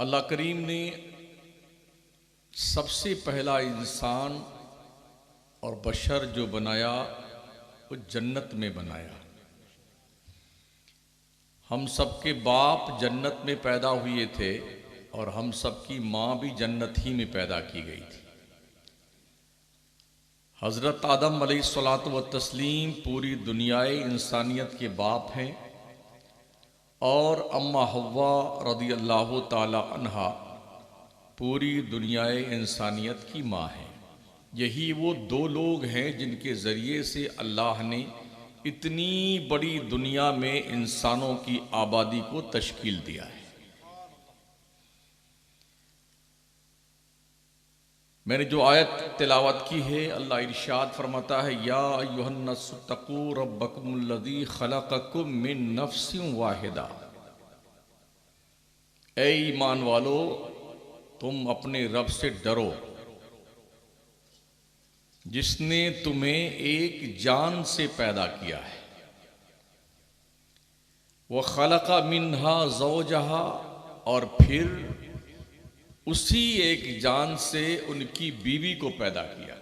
अल्लाह करीम ने सबसे पहला इंसान और बशर जो बनाया वो जन्नत में बनाया। हम सबके बाप जन्नत में पैदा हुए थे और हम सबकी माँ भी जन्नत ही में पैदा की गई थी। हज़रत आदम अलैहिस्सलातु व तस्लीम पूरी दुनियाए इंसानियत के बाप हैं और अम्मा हव्वा रज़ियल्लाहु ताला अन्हा पूरी दुनियाए इंसानियत की माँ है। यही वो दो लोग हैं जिनके ज़रिए से अल्लाह ने इतनी बड़ी दुनिया में इंसानों की आबादी को तश्कील दिया है। मैंने जो आयत तिलावत की है, अल्लाह इरशाद फरमाता है, या अय्युहन्नासुत्तकू रब्बकुमुल्लज़ी खलक़कुम मिन नफ्सिन वाहिदा। ऐ ईमान वालो, तुम अपने रब से डरो जिसने तुम्हें एक जान से पैदा किया है। वह खलक़ा मिन्हा ज़ौजहा, और फिर उसी एक जान से उनकी बीवी को पैदा किया।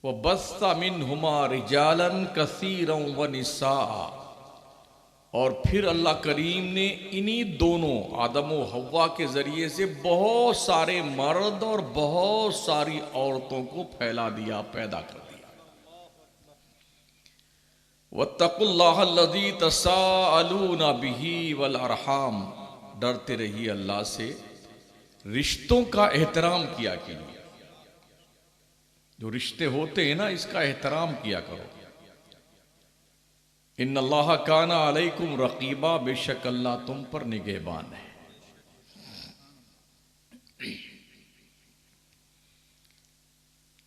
वह बस्ता मिन्हुमा रिजालन कसीरन व निसाआ, और फिर अल्लाह करीम ने इन्हीं दोनों आदम व हव्वा के ज़रिए से बहुत सारे मर्द और बहुत सारी औरतों को फैला दिया, पैदा कर दिया। वत्तकुल्लाहल्लज़ी तसाअलूना बिही वल अरहाम, डरते रहिए अल्लाह से, रिश्तों का एहतराम किया कीजिए। जो रिश्ते होते हैं ना, इसका एहतराम किया करो। इन्नल्लाह काना अलैकुम रकीबा, बेशक अल्लाह तुम पर निगहबान है।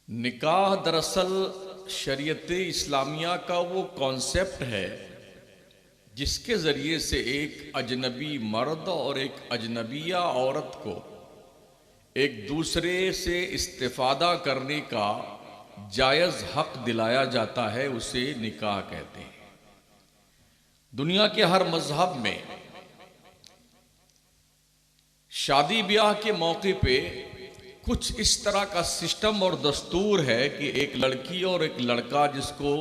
निकाह दरअसल शरीयत इस्लामिया का वो कॉन्सेप्ट है जिसके ज़रिए से एक अजनबी मर्द और एक अजनबिया औरत को एक दूसरे से इस्तिफादा करने का जायज़ हक दिलाया जाता है, उसे निकाह कहते हैं। दुनिया के हर मजहब में शादी ब्याह के मौके पे कुछ इस तरह का सिस्टम और दस्तूर है कि एक लड़की और एक लड़का जिसको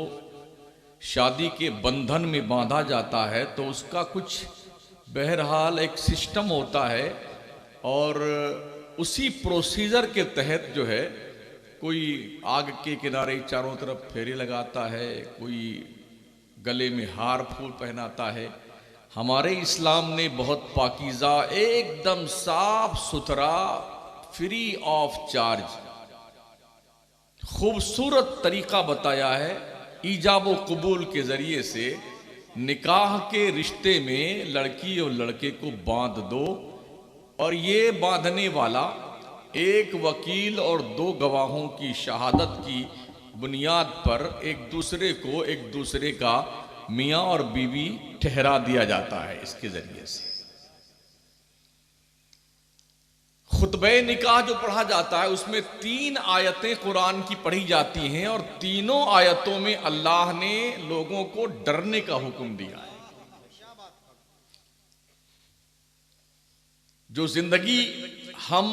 शादी के बंधन में बांधा जाता है, तो उसका कुछ बहरहाल एक सिस्टम होता है और उसी प्रोसीजर के तहत जो है, कोई आग के किनारे चारों तरफ फेरे लगाता है, कोई गले में हार फूल पहनाता है। हमारे इस्लाम ने बहुत पाकीज़ा, एकदम साफ सुथरा, फ्री ऑफ चार्ज खूबसूरत तरीका बताया है। ईजाब व कबूल के ज़रिए से निकाह के रिश्ते में लड़की और लड़के को बांध दो, और ये बांधने वाला एक वकील और दो गवाहों की शहादत की बुनियाद पर एक दूसरे को एक दूसरे का मियाँ और बीवी ठहरा दिया जाता है। इसके ज़रिए से खुतबे निकाह जो पढ़ा जाता है, उसमें 3 आयतें कुरान की पढ़ी जाती हैं और तीनों आयतों में अल्लाह ने लोगों को डरने का हुक्म दिया है। जो जिंदगी हम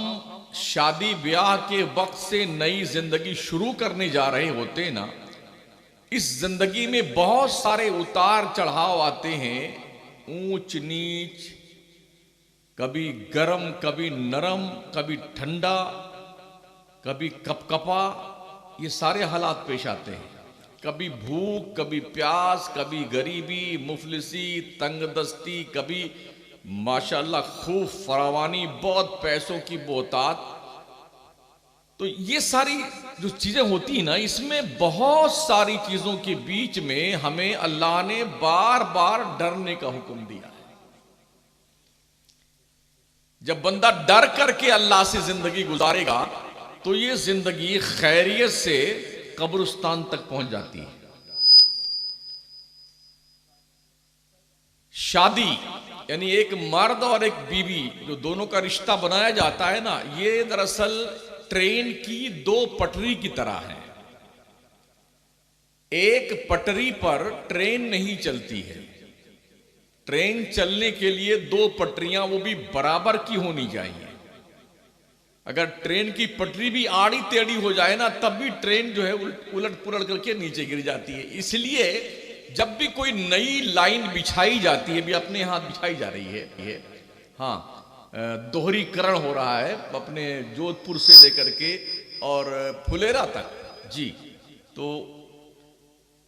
शादी ब्याह के वक्त से नई जिंदगी शुरू करने जा रहे होते हैं ना, इस जिंदगी में बहुत सारे उतार चढ़ाव आते हैं, ऊंच नीच, कभी गर्म कभी नरम, कभी ठंडा कभी कपकपा, ये सारे हालात पेश आते हैं। कभी भूख, कभी प्यास, कभी गरीबी, मुफलिसी, तंगदस्ती, कभी माशाअल्लाह खूब फरावानी, बहुत पैसों की बहुतात। तो ये सारी जो चीजें होती हैं ना, इसमें बहुत सारी चीजों के बीच में हमें अल्लाह ने बार बार डरने का हुक्म दिया है। जब बंदा डर करके अल्लाह से जिंदगी गुजारेगा तो ये जिंदगी खैरियत से कब्रिस्तान तक पहुंच जाती है। शादी यानी एक मर्द और एक बीवी जो दोनों का रिश्ता बनाया जाता है ना, ये दरअसल ट्रेन की 2 पटरी की तरह है। एक पटरी पर ट्रेन नहीं चलती है, ट्रेन चलने के लिए दो पटरियां वो भी बराबर की होनी चाहिए। अगर ट्रेन की पटरी भी आड़ी टेढ़ी हो जाए ना, तब भी ट्रेन जो है उलट पुलट करके नीचे गिर जाती है। इसलिए जब भी कोई नई लाइन बिछाई जाती है, भी अपने हाथ बिछाई जा रही है, हाँ, दोहरीकरण हो रहा है अपने जोधपुर से लेकर के और फुलेरा तक जी। तो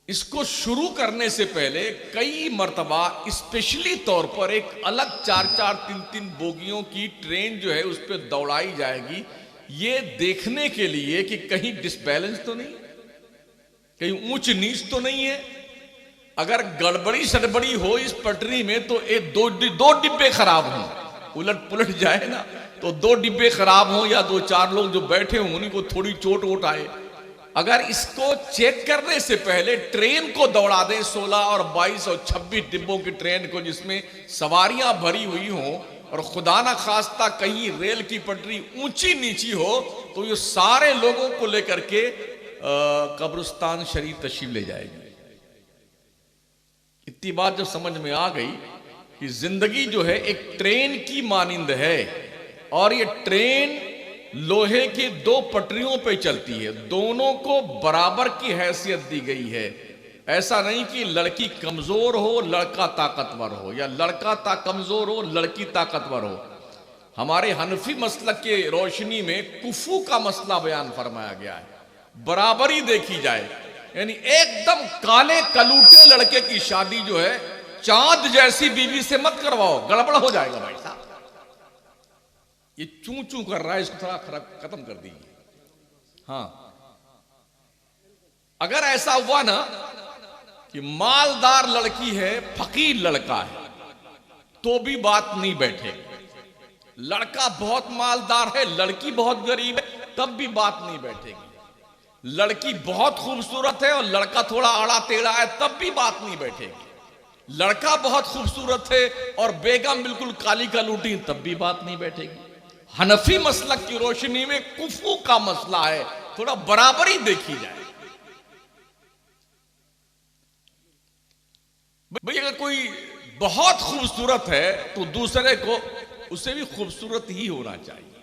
इसको शुरू करने से पहले कई मर्तबा स्पेशली तौर पर एक अलग 4-4, 3-3 बोगियों की ट्रेन जो है उस पर दौड़ाई जाएगी, ये देखने के लिए कि कहीं डिसबैलेंस तो नहीं, कहीं ऊंच नीच तो नहीं है। अगर गड़बड़ी सड़बड़ी हो इस पटरी में तो दो डिब्बे खराब हों, उलट पुलट जाए ना, तो 2 डिब्बे खराब हों या 2-4 लोग जो बैठे हों उन्हीं को थोड़ी चोट वोट आए। अगर इसको चेक करने से पहले ट्रेन को दौड़ा दें 16 और 22 और 26 डिब्बों की ट्रेन को, जिसमें सवारियां भरी हुई हों, और खुदा ना खास्ता कहीं रेल की पटरी ऊंची नीची हो, तो ये सारे लोगों को लेकर के कब्रिस्तान शरीफ तशरीफ ले जाएगी। इतनी बात जब समझ में आ गई कि जिंदगी जो है एक ट्रेन की मानिंद है, और ये ट्रेन लोहे की 2 पटरियों पे चलती है, दोनों को बराबर की हैसियत दी गई है। ऐसा नहीं कि लड़की कमजोर हो लड़का ताकतवर हो, या लड़का कमजोर हो लड़की ताकतवर हो। हमारे हनफी मसलक के रोशनी में कुफू का मसला बयान फरमाया गया है, बराबरी देखी जाए। यानी एकदम काले कलूटे लड़के की शादी जो है चांद जैसी बीवी से मत करवाओ, गड़बड़ हो जाएगा भाई साहब। ये चू चू कर रहा है, इसको थोड़ा खत्म कर दीजिए। हाँ, अगर ऐसा हुआ ना कि मालदार लड़की है फकीर लड़का है, तो भी बात नहीं बैठेगी। लड़का बहुत मालदार है लड़की बहुत गरीब है, तब भी बात नहीं बैठेगी। लड़की बहुत खूबसूरत है और लड़का थोड़ा आड़ा टेढ़ा है, तब भी बात नहीं बैठेगी। लड़का बहुत खूबसूरत है और बेगम बिल्कुल काली कलूटी, तब भी बात नहीं बैठेगी। हनफी मसलक की रोशनी में कुफू का मसला है, थोड़ा बराबरी देखी जाए। भाई अगर कोई बहुत खूबसूरत है तो दूसरे को उससे भी खूबसूरत ही होना चाहिए।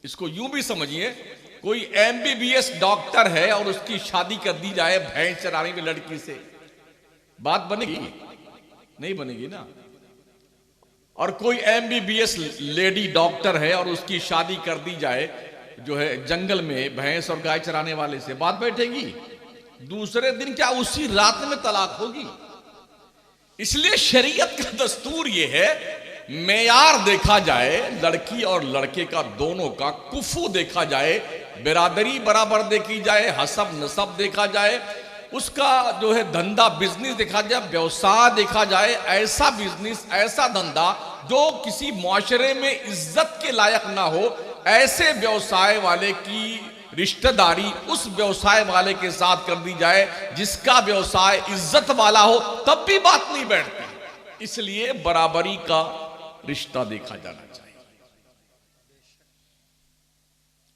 इसको यूं भी समझिए, कोई MBBS डॉक्टर है और उसकी शादी कर दी जाए भैंस चराने की लड़की से, बात बनेगी? नहीं बनेगी ना। और कोई MBBS लेडी डॉक्टर है और उसकी शादी कर दी जाए जो है जंगल में भैंस और गाय चराने वाले से, बात बैठेगी? दूसरे दिन क्या उसी रात में तलाक होगी? इसलिए शरीयत का दस्तूर यह है, मेयार देखा जाए लड़की और लड़के का, दोनों का कुफू देखा जाए, बिरादरी बराबर देखी जाए, हसब नसब देखा जाए, उसका जो है धंधा बिजनेस देखा जाए, व्यवसाय देखा जाए। ऐसा बिजनेस ऐसा धंधा जो किसी मुआशरे में इज्जत के लायक ना हो, ऐसे व्यवसाय वाले की रिश्तेदारी उस व्यवसाय वाले के साथ कर दी जाए जिसका व्यवसाय इज्जत वाला हो, तब भी बात नहीं बैठती। इसलिए बराबरी का रिश्ता देखा जाना चाहिए।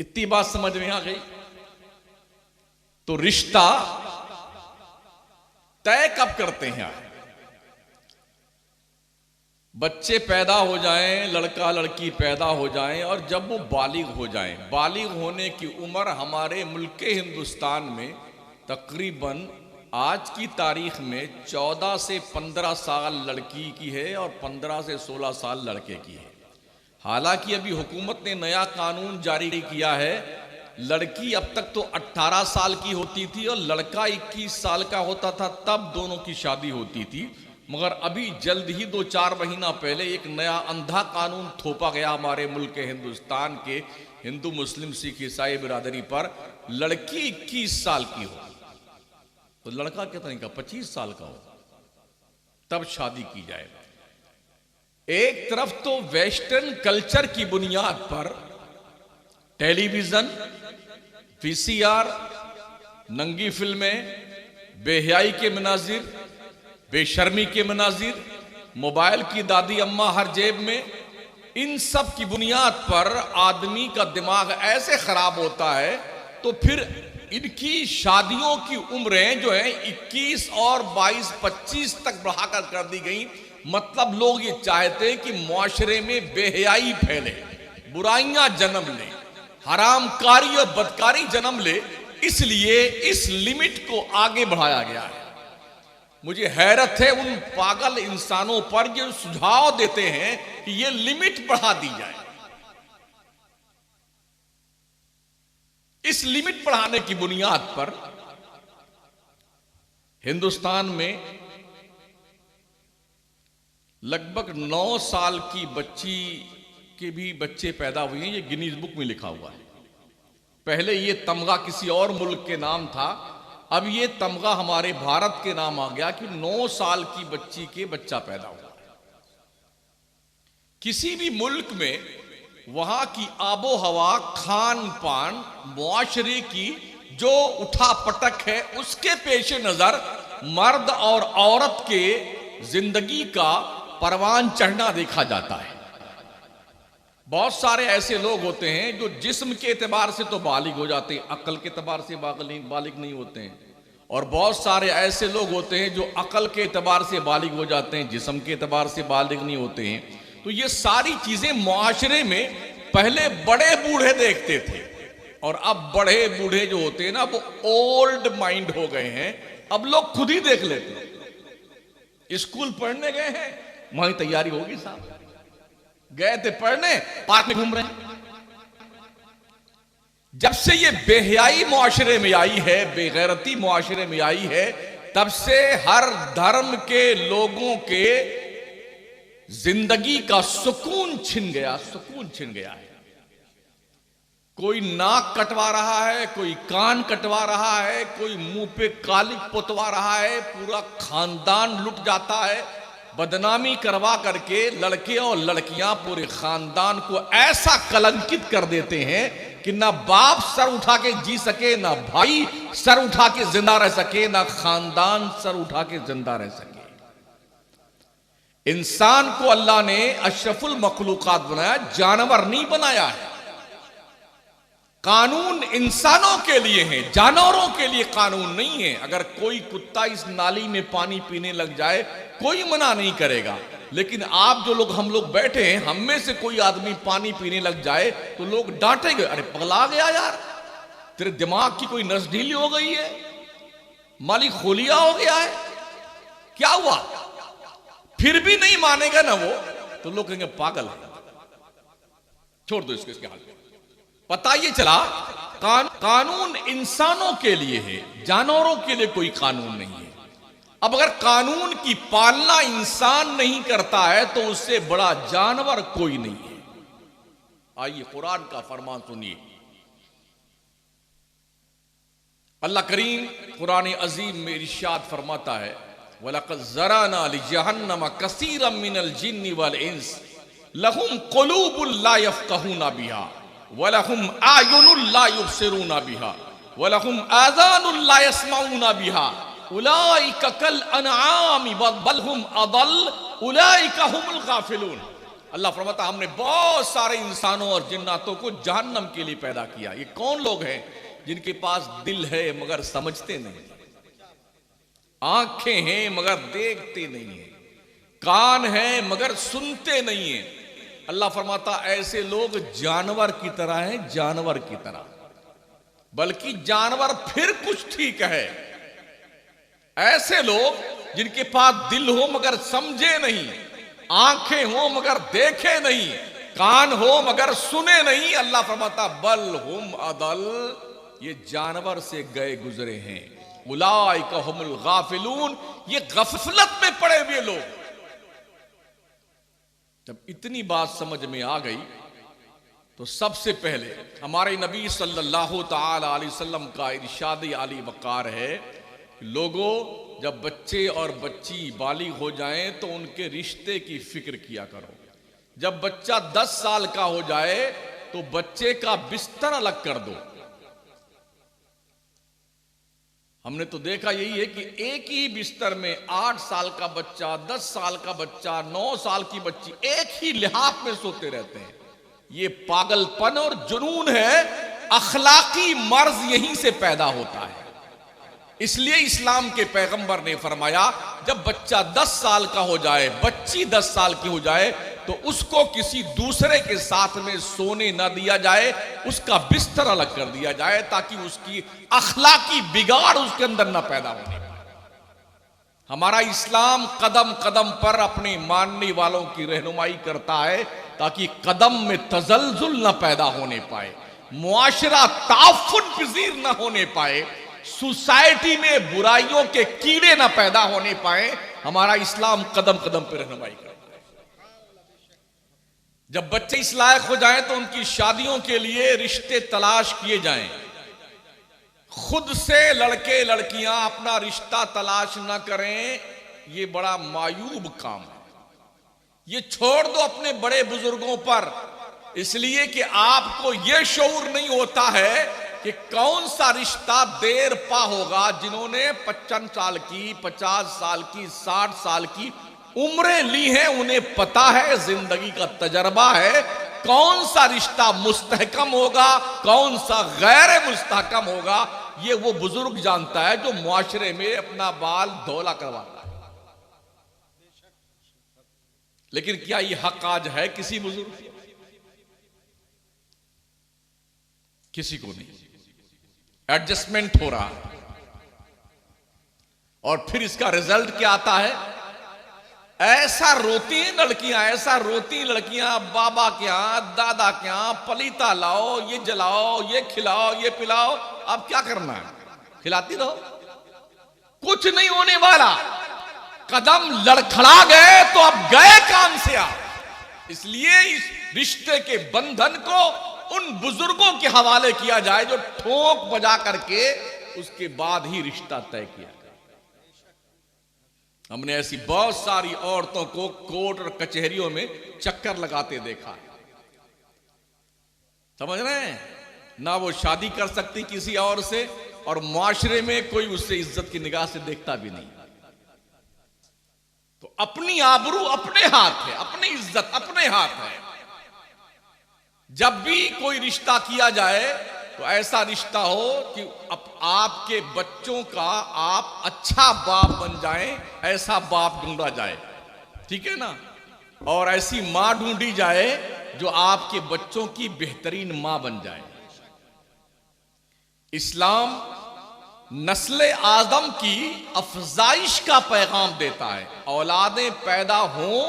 इतनी बात समझ में आ गई? तो रिश्ता तय कब करते हैं आप? बच्चे पैदा हो जाएं, लड़का लड़की पैदा हो जाएं, और जब वो बालिग हो जाएं, बालिग होने की उम्र हमारे मुल्क हिंदुस्तान में तकरीबन आज की तारीख में 14 से 15 साल लड़की की है और 15 से 16 साल लड़के की है। हालांकि अभी हुकूमत ने नया कानून जारी किया है, लड़की अब तक तो 18 साल की होती थी और लड़का 21 साल का होता था, तब दोनों की शादी होती थी। मगर अभी जल्द ही 2-4 महीना पहले एक नया अंधा कानून थोपा गया हमारे मुल्क हिंदुस्तान के हिंदू मुस्लिम सिख ईसाई बिरादरी पर, लड़की 21 साल की हो तो लड़का कितने का 25 साल का हो तब शादी की जाए। एक तरफ तो वेस्टर्न कल्चर की बुनियाद पर टेलीविजन, VCR, नंगी फिल्में, बेहयाई के मनाजिर, बेशर्मी के मनाजिर, मोबाइल की दादी अम्मा हर जेब में, इन सब की बुनियाद पर आदमी का दिमाग ऐसे खराब होता है, तो फिर इनकी शादियों की उम्रें जो है 21 और 22, 25 तक बढ़ाकर कर दी गई। मतलब लोग ये चाहते हैं कि मुआशरे में बेहयाई फैले, बुराइयां जन्म ले, हरामकारी और बदकारी जन्म ले, इसलिए इस लिमिट को आगे बढ़ाया गया है। मुझे हैरत है उन पागल इंसानों पर जो सुझाव देते हैं कि ये लिमिट बढ़ा दी जाए। इस लिमिट बढ़ाने की बुनियाद पर हिंदुस्तान में लगभग 9 साल की बच्ची के भी बच्चे पैदा हुए हैं। ये गिनीज बुक में लिखा हुआ है। पहले ये तमगा किसी और मुल्क के नाम था, अब ये तमगा हमारे भारत के नाम आ गया कि 9 साल की बच्ची के बच्चा पैदा हुआ। किसी भी मुल्क में वहां की आबो हवा, खान पान, मुआशरे की जो उठा पटक है, उसके पेश नजर मर्द और औरत के जिंदगी का परवान चढ़ना देखा जाता है। बहुत सारे ऐसे लोग होते हैं जो जिस्म के एतबार से तो बालिग हो जाते हैं, अकल के एतबार से बालिग नहीं होते हैं। और बहुत सारे ऐसे लोग होते हैं जो अकल के एतबार से बालिग हो जाते हैं, जिस्म के एतबार से बालिग नहीं होते हैं। तो ये सारी चीजें मुआशरे में पहले बड़े बूढ़े देखते थे, और अब बड़े बूढ़े जो होते हैं ना, वो ओल्ड माइंड हो गए हैं। अब लोग खुद ही देख लेते हैं। स्कूल पढ़ने गए हैं, वहीं तैयारी होगी साहब, गए थे पढ़ने, पार्क में घूम रहे हैं। जब से ये बेहयाई मुआशरे में आई है, बेगैरती मुआशरे में आई है, तब से हर धर्म के लोगों के जिंदगी का सुकून छिन गया, सुकून छिन गया है। कोई नाक कटवा रहा है, कोई कान कटवा रहा है, कोई मुंह पे कालिक पोतवा रहा है, पूरा खानदान लुट जाता है। बदनामी करवा करके लड़के और लड़कियां पूरे खानदान को ऐसा कलंकित कर देते हैं कि ना बाप सर उठा के जी सके, ना भाई सर उठा के जिंदा रह सके, ना खानदान सर उठा के जिंदा रह सके। इंसान को अल्लाह ने अशरफुल मखलूकात बनाया, जानवर नहीं बनाया है। कानून इंसानों के लिए है, जानवरों के लिए कानून नहीं है। अगर कोई कुत्ता इस नाली में पानी पीने लग जाए, कोई मना नहीं करेगा। लेकिन आप जो लोग, हम लोग बैठे हैं, हम में से कोई आदमी पानी पीने लग जाए तो लोग डांटेंगे, अरे पगला गया यार, तेरे दिमाग की कोई नस ढीली हो गई है, मालिक खोलिया हो गया है, क्या हुआ? फिर भी नहीं मानेगा ना वो, तो लोग कहेंगे पागल है, छोड़ दो इसके हाल में। पता ये चला कानून इंसानों के लिए है, जानवरों के लिए कोई कानून नहीं है। अब अगर कानून की पालना इंसान नहीं करता है तो उससे बड़ा जानवर कोई नहीं है। आइए कुरान का फरमान सुनिए। अल्लाह करीम कुरान अजीम में इरशाद फरमाता है, वलक़द ज़राना लिजहन्नम कसीरम मिनल जिन्नि वल इंस लहुम क़ुलूबुन ला यफ़क़हूना बिहा वलहुम आयुनुन ला युबसिरूना बिहा वलहुम आज़ानुन ला यस्मऊना बिहा उलाइका कल अनआमि बल हुम अदल उलाइका हुमुल गाफिलून। अल्लाह फरमाता, हमने बहुत सारे इंसानों और जिन्नातों को जहन्नम के लिए पैदा किया। ये कौन लोग हैं? जिनके पास दिल है मगर समझते नहीं, आंखें हैं मगर देखते नहीं है, कान हैं मगर सुनते नहीं है। अल्लाह फरमाता, ऐसे लोग जानवर की तरह हैं, जानवर की तरह। बल्कि जानवर फिर कुछ ठीक है। ऐसे लोग जिनके पास दिल हो मगर समझे नहीं, आंखें हो मगर देखे नहीं, कान हो मगर सुने नहीं। अल्लाह फरमाता, बल हुम अदल, ये जानवर से गए गुजरे हैं। उलाइका हुमुल गाफिलून, ये गफलत में पड़े हुए लोग। जब इतनी बात समझ में आ गई तो सबसे पहले हमारे नबी सल्लल्लाहु ताला अलैहि वसल्लम का इरशाद आली वक़ार है, लोगों जब बच्चे और बच्ची बालिग हो जाएं तो उनके रिश्ते की फिक्र किया करो। जब बच्चा 10 साल का हो जाए तो बच्चे का बिस्तर अलग कर दो। हमने तो देखा यही है कि एक ही बिस्तर में 8 साल का बच्चा, 10 साल का बच्चा, 9 साल की बच्ची एक ही लिहाफ में सोते रहते हैं। ये पागलपन और जुनून है, अखलाकी मर्ज यहीं से पैदा होता है। इसलिए इस्लाम के पैगंबर ने फरमाया, जब बच्चा 10 साल का हो जाए, बच्ची 10 साल की हो जाए, तो उसको किसी दूसरे के साथ में सोने न दिया जाए, उसका बिस्तर अलग कर दिया जाए, ताकि उसकी अखलाकी बिगाड़ उसके अंदर न पैदा होने पाए। हमारा इस्लाम कदम कदम पर अपने मानने वालों की रहनुमाई करता है, ताकि कदम में तजल्जुल न पैदा होने पाए, मुआशरा ताफुन पजीर न होने पाए, सोसाइटी में बुराइयों के कीड़े न पैदा होने पाए। हमारा इस्लाम कदम कदम पर रहनुमाई करता है। जब बच्चे इस लायक हो जाएं तो उनकी शादियों के लिए रिश्ते तलाश किए जाएं। खुद से लड़के लड़कियां अपना रिश्ता तलाश न करें, यह बड़ा मायूब काम है। ये छोड़ दो अपने बड़े बुजुर्गों पर, इसलिए कि आपको यह शऊर नहीं होता है कि कौन सा रिश्ता देर पा होगा। जिन्होंने 55 साल की, 50 साल की, 60 साल की उम्रें ली हैं, उन्हें पता है, जिंदगी का तजर्बा है, कौन सा रिश्ता मुस्तहकम होगा, कौन सा गैर मुस्तहकम होगा। ये वो बुजुर्ग जानता है जो मुआशरे में अपना बाल धोला करवाता है। लेकिन क्या ये हक आज है किसी बुजुर्ग को? किसी को नहीं। एडजस्टमेंट हो रहा है, और फिर इसका रिजल्ट क्या आता है? ऐसा रोती हैं लड़कियां, ऐसा रोती लड़कियां, बाबा के यहां, दादा के यहां, पलीता लाओ, ये जलाओ, ये खिलाओ, ये पिलाओ। अब क्या करना है? खिलाती रहो, कुछ नहीं होने वाला। कदम लड़खड़ा गए तो अब गए काम से आप। इसलिए इस रिश्ते के बंधन को उन बुजुर्गों के हवाले किया जाए जो ठोक बजा करके उसके बाद ही रिश्ता तय किया। हमने ऐसी बहुत सारी औरतों को कोर्ट और कचहरियों में चक्कर लगाते देखा है। समझ रहे हैं ना? वो शादी कर सकती किसी और से, और मुआशरे में कोई उससे इज्जत की निगाह से देखता भी नहीं। तो अपनी आबरू अपने हाथ है, अपनी इज्जत अपने हाथ है। जब भी कोई रिश्ता किया जाए तो ऐसा रिश्ता हो कि आपके बच्चों का आप अच्छा बाप बन जाएं, ऐसा बाप ढूंढा जाए, ठीक है ना? और ऐसी मां ढूंढी जाए जो आपके बच्चों की बेहतरीन मां बन जाए। इस्लाम नस्ल आदम की अफजाइश का पैगाम देता है। औलादें पैदा हों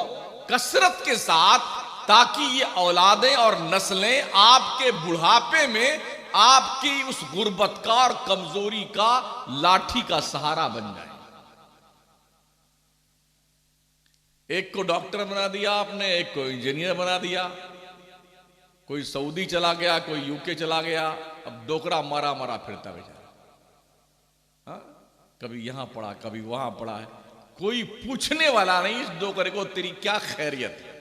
कसरत के साथ, ताकि ये औलादें और नस्लें आपके बुढ़ापे में आपकी उस गुर्बत का और कमजोरी का लाठी का सहारा बन जाए। एक को डॉक्टर बना दिया आपने, एक को इंजीनियर बना दिया, कोई सऊदी चला गया, कोई यूके चला गया, अब डोकरा मारा मारा फिरता बेचारा। हाँ, कभी यहां पड़ा, कभी वहां पड़ा है, कोई पूछने वाला नहीं इस डोकरे को तेरी क्या खैरियत है,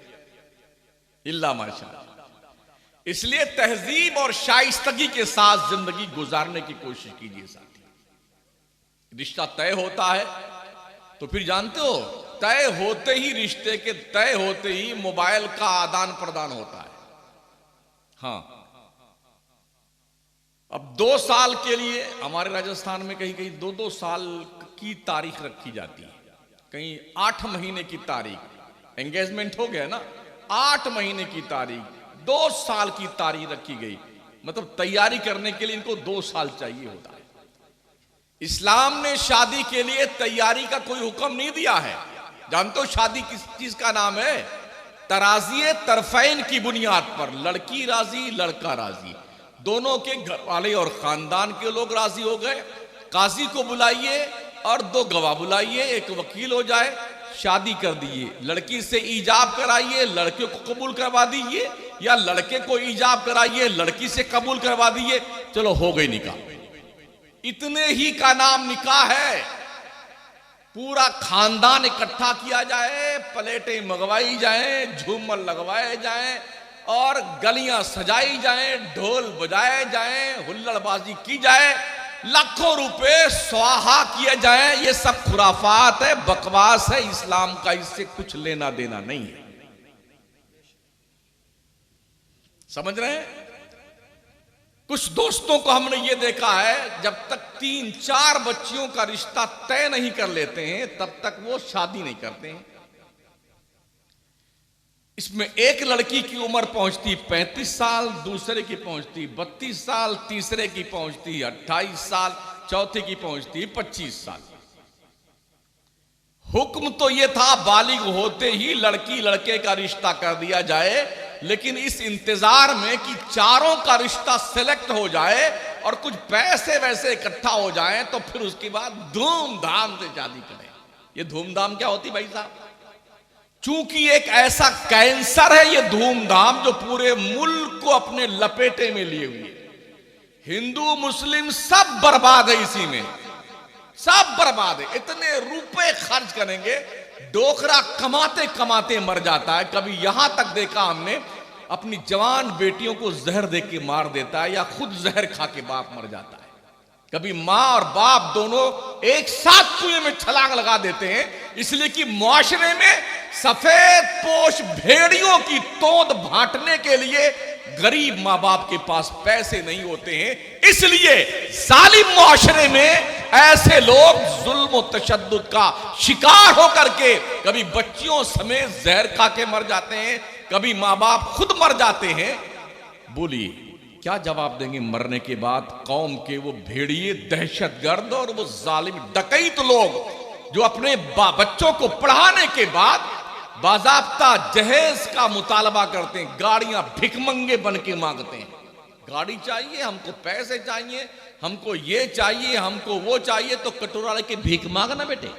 इल्ला माशाअल्लाह। इसलिए तहजीब और शाइस्तगी के साथ जिंदगी गुजारने की कोशिश कीजिए साथी। रिश्ता तय होता है तो फिर जानते हो, तय होते ही रिश्ते के तय होते ही मोबाइल का आदान प्रदान होता है। हाँ, अब 2 साल के लिए हमारे राजस्थान में कहीं कहीं 2-2 साल की तारीख रखी जाती है, कहीं 8 महीने की तारीख। एंगेजमेंट हो गया ना, 8 महीने की तारीख, 2 साल की तारीख रखी गई। मतलब तैयारी करने के लिए इनको 2 साल चाहिए होता है। इस्लाम ने शादी के लिए तैयारी का कोई हुक्म नहीं दिया है। जानते हो शादी किस चीज का नाम है? तराज़ी तरफ़ैन की बुनियाद पर, लड़की राजी लड़का राजी, दोनों के घर वाले और खानदान के लोग राजी हो गए, काजी को बुलाइए और 2 गवाह बुलाइए, एक वकील हो जाए, शादी कर दीजिए। लड़की से ईजाब कराइए, लड़के को कबूल करवा दीजिए, या लड़के को ईजाब कराइए, लड़की से कबूल करवा दीजिए, चलो हो गई निकाह। इतने ही का नाम निकाह है। पूरा खानदान इकट्ठा किया जाए, प्लेटें मंगवाई जाए, झूमर लगवाए जाए और गलियां सजाई जाए, ढोल बजाए जाए, हुल्लड़बाजी की जाए, लाखों रुपए स्वाहा किए जाए। ये सब खुराफात है, बकवास है। इस्लाम का इससे कुछ लेना देना नहीं है। समझ रहे हैं? कुछ दोस्तों को हमने ये देखा है, जब तक 3-4 बच्चियों का रिश्ता तय नहीं कर लेते हैं तब तक वो शादी नहीं करते हैं। इसमें एक लड़की की उम्र पहुंचती 35 साल, दूसरे की पहुंचती 32 साल, तीसरे की पहुंचती 28 साल, चौथे की पहुंचती 25 साल। हुक्म तो यह था बालिग होते ही लड़की लड़के का रिश्ता कर दिया जाए, लेकिन इस इंतजार में कि चारों का रिश्ता सेलेक्ट हो जाए और कुछ पैसे वैसे इकट्ठा हो जाए तो फिर उसके बाद धूमधाम से शादी करें। ये धूमधाम क्या होती भाई साहब? चूंकि एक ऐसा कैंसर है ये धूमधाम जो पूरे मुल्क को अपने लपेटे में लिए हुए, हिंदू मुस्लिम सब बर्बाद है, इसी में सब बर्बाद है। इतने रुपए खर्च करेंगे, डोकरा कमाते कमाते मर जाता है। कभी यहां तक देखा हमने अपनी जवान बेटियों को जहर दे के मार देता है या खुद जहर खा के बाप मर जाता है। कभी मां और बाप दोनों एक साथ कुएं में छलांग लगा देते हैं, इसलिए कि मुआशरे में सफेद पोश भेड़ियों की तोंद बांटने के लिए गरीब मां बाप के पास पैसे नहीं होते हैं। इसलिए जालिम मुआशरे में ऐसे लोग जुल्म और तशद्दुद का शिकार होकर के कभी बच्चियों समेत जहर खा के मर जाते हैं, कभी मां बाप खुद मर जाते हैं। बोलिए क्या जवाब देंगे मरने के बाद कौम के वो भेड़िए, दहशतगर्द और वो जालिम डकैत लोग जो अपने बच्चों को पढ़ाने के बाद बाजाब्ता जहेज का मुतालबा करते हैं, गाड़ियां भिखमंगे बन के मांगते हैं, गाड़ी चाहिए हमको, पैसे चाहिए हमको, ये चाहिए हमको, वो चाहिए, तो कटोरा लेके भीख मांगना बेटे।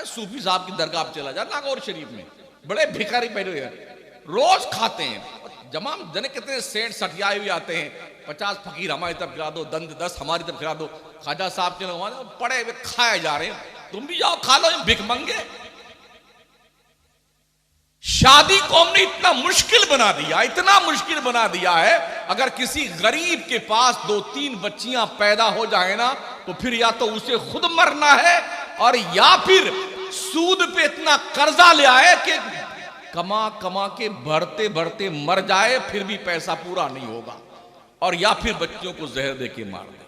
सूफी साहब की दरगाह चला जा नागौर शरीफ में, बड़े भिखारी बैठे हुए रोज खाते हैं। जमाम जने कितने सेठ सटियाए हुए आते हैं, 50 फकीर हमारी तरफ खिला दो, 10 हमारी तरफ खिला दो, ख्वाजा साहब चलो पड़े हुए खाए जा रहे हैं, तुम भी जाओ खा लो, भिख मंगे। शादी को हमने इतना मुश्किल बना दिया, इतना मुश्किल बना दिया है। अगर किसी गरीब के पास 2-3 बच्चियां पैदा हो जाए ना, तो फिर या तो उसे खुद मरना है और या फिर सूद पे इतना कर्जा ले आए कि कमा कमा के भरते भरते मर जाए, फिर भी पैसा पूरा नहीं होगा, और या फिर बच्चों को जहर दे के मार दे।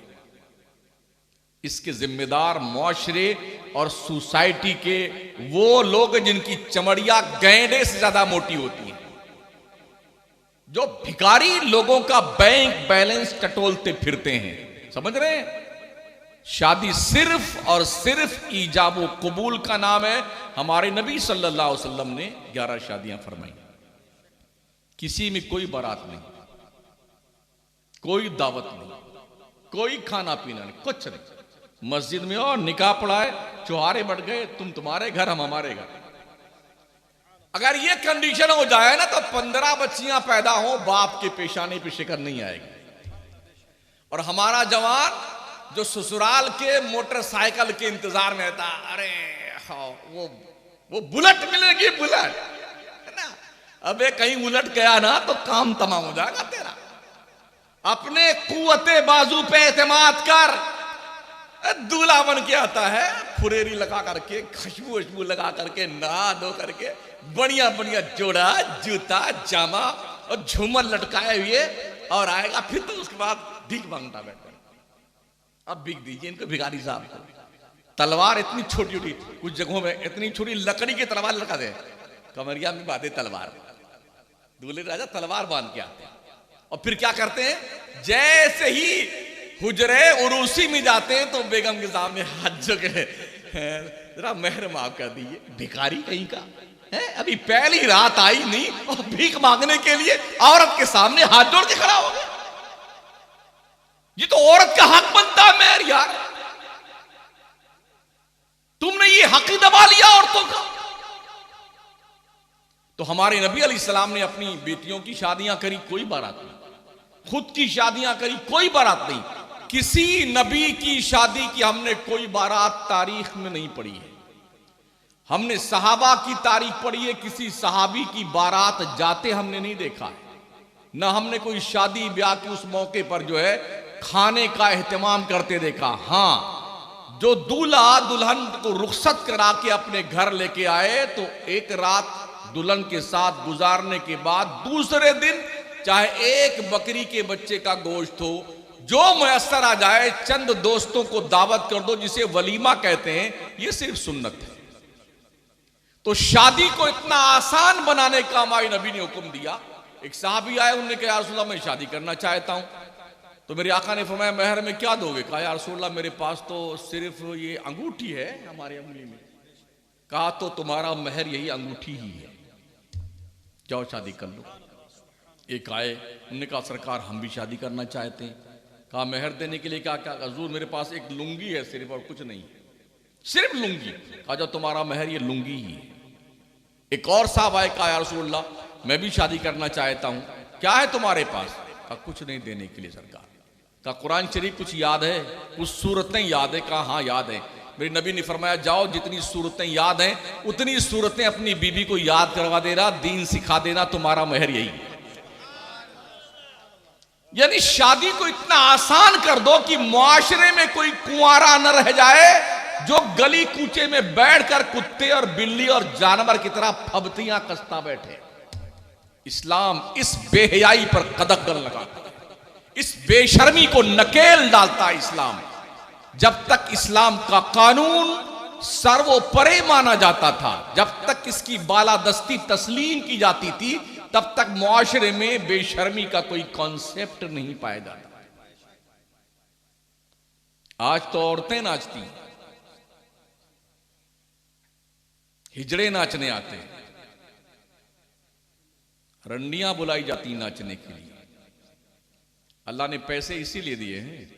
इसके जिम्मेदार मुआशरे और सोसाइटी के वो लोग जिनकी चमड़िया गैंडे से ज्यादा मोटी होती है, जो भिखारी लोगों का बैंक बैलेंस टटोलते फिरते हैं। समझ रहे हैं? शादी सिर्फ और सिर्फ ईजाब व कबूल का नाम है। हमारे नबी सल्लल्लाहु अलैहि वसल्लम ने 11 शादियां फरमाई, किसी में कोई बारात नहीं, कोई दावत नहीं, कोई खाना पीना नहीं, कुछ नहीं। मस्जिद में और निकाह पड़ा है, चौहारे बढ़ गए, तुम तुम्हारे घर हम हमारे घर। अगर ये कंडीशन हो जाए ना तो 15 बच्चियां पैदा हो, बाप के पेशानी पे शिकन नहीं आएगी। और हमारा जवान जो ससुराल के मोटरसाइकिल के इंतजार में रहता, अरे हाँ वो बुलेट मिलेगी, बुलेट है ना, अबे कहीं उलट गया ना तो काम तमाम हो जाएगा तेरा। अपने कुव्वते बाजू पे एतमाद कर। दूल्हा बन के आता है, फुरेरी लगा करके, खुशबू वशबू लगा करके, नहा धो करके, बढ़िया बढ़िया जोड़ा, जूता, जामा और झूमर लटकाए हुए, और आएगा फिर तो उसके बाद भीख मांगता बैठा। अब भीख दीजिए इनको, भिखारी साहब को। तलवार इतनी छोटी छोटी, कुछ जगहों में इतनी छोटी लकड़ी की तलवार लगा दे, कमरिया में बांधे तलवार, दूल्हे राजा तलवार बांध के आते हैं। और फिर क्या करते हैं, जैसे ही हुजरे उरूसी में जाते हैं तो बेगम के सामने हाथ जो के जरा मेहर माफ कर दीजिए, भिखारी कहीं का है, अभी पहली रात आई नहीं और भीख मांगने के लिए औरत के सामने हाथ जोड़ के खड़ा हो गया। ये तो औरत का हक बनता है मेहर यार, तुमने ये हक ही दबा लिया औरतों का। तो हमारे नबी अलैहिस्सलाम ने अपनी बेटियों की शादियां करी, कोई बारात नहीं, खुद की शादियां करी, कोई बारात नहीं। किसी नबी की शादी की हमने कोई बारात तारीख में नहीं पढ़ी है। हमने सहाबा की तारीख पढ़ी है, किसी सहाबी की बारात जाते हमने नहीं देखा है। ना हमने कोई शादी ब्याह के उस मौके पर जो है खाने का एहतमाम करते देखा। हां, जो दूल्हा दुल्हन को रुखसत करा के अपने घर लेके आए तो एक रात दुल्हन के साथ गुजारने के बाद दूसरे दिन चाहे एक बकरी के बच्चे का गोश्त हो, जो मुयस्सर आ जाए, चंद दोस्तों को दावत कर दो, जिसे वलीमा कहते हैं, यह सिर्फ सुन्नत है। तो शादी को इतना आसान बनाने का हमारे नबी ने हुक्म दिया। एक साहबी आए, उन्होंने कहा या रसूल अल्लाह मैं शादी करना चाहता हूं। तो मेरे आका ने फरमाया महर में क्या दोगे? कहा या रसूल अल्लाह मेरे पास तो सिर्फ ये अंगूठी है हमारे अंगुली में। कहा तो तुम्हारा महर यही अंगूठी ही है, जाओ शादी कर लो। एक आए, उन्होंने कहा सरकार हम भी शादी करना चाहते हैं। कहा महर देने के लिए क्या? क्या? हुजूर मेरे पास एक लुंगी है सिर्फ, और कुछ नहीं, सिर्फ लुंगी। कहा जो तुम्हारा महर ये लुंगी ही है। एक और साहब आए, कहा या रसूल अल्लाह मैं भी शादी करना चाहता हूं, क्या है तुम्हारे पास? कहा कुछ नहीं देने के लिए सरकार। कहा कुरान शरीफ कुछ याद है? कुछ सूरतें याद है? कहा हाँ याद है। मेरे नबी ने फरमाया जाओ जितनी सूरतें याद हैं उतनी सूरतें अपनी बीबी को याद करवा देना, दीन सिखा देना, तुम्हारा महर यही है। यानी शादी को इतना आसान कर दो कि मुआशरे में कोई कुंवारा न रह जाए जो गली कूचे में बैठकर कुत्ते और बिल्ली और जानवर की तरह फबतियां कसता बैठे। इस्लाम इस बेहयाई पर कदम लगाता है, इस बेशर्मी को नकेल डालता है। इस्लाम जब तक इस्लाम का कानून सर्वोपरि माना जाता था, जब तक इसकी बालादस्ती तस्लीम की जाती थी, तब तक मुआशरे में बेशर्मी का कोई कॉन्सेप्ट नहीं पाया जाता। आज तो औरतें नाचती, हिजड़े नाचने आते हैं, रंडियां बुलाई जाती नाचने के लिए। अल्लाह ने पैसे इसीलिए दिए हैं।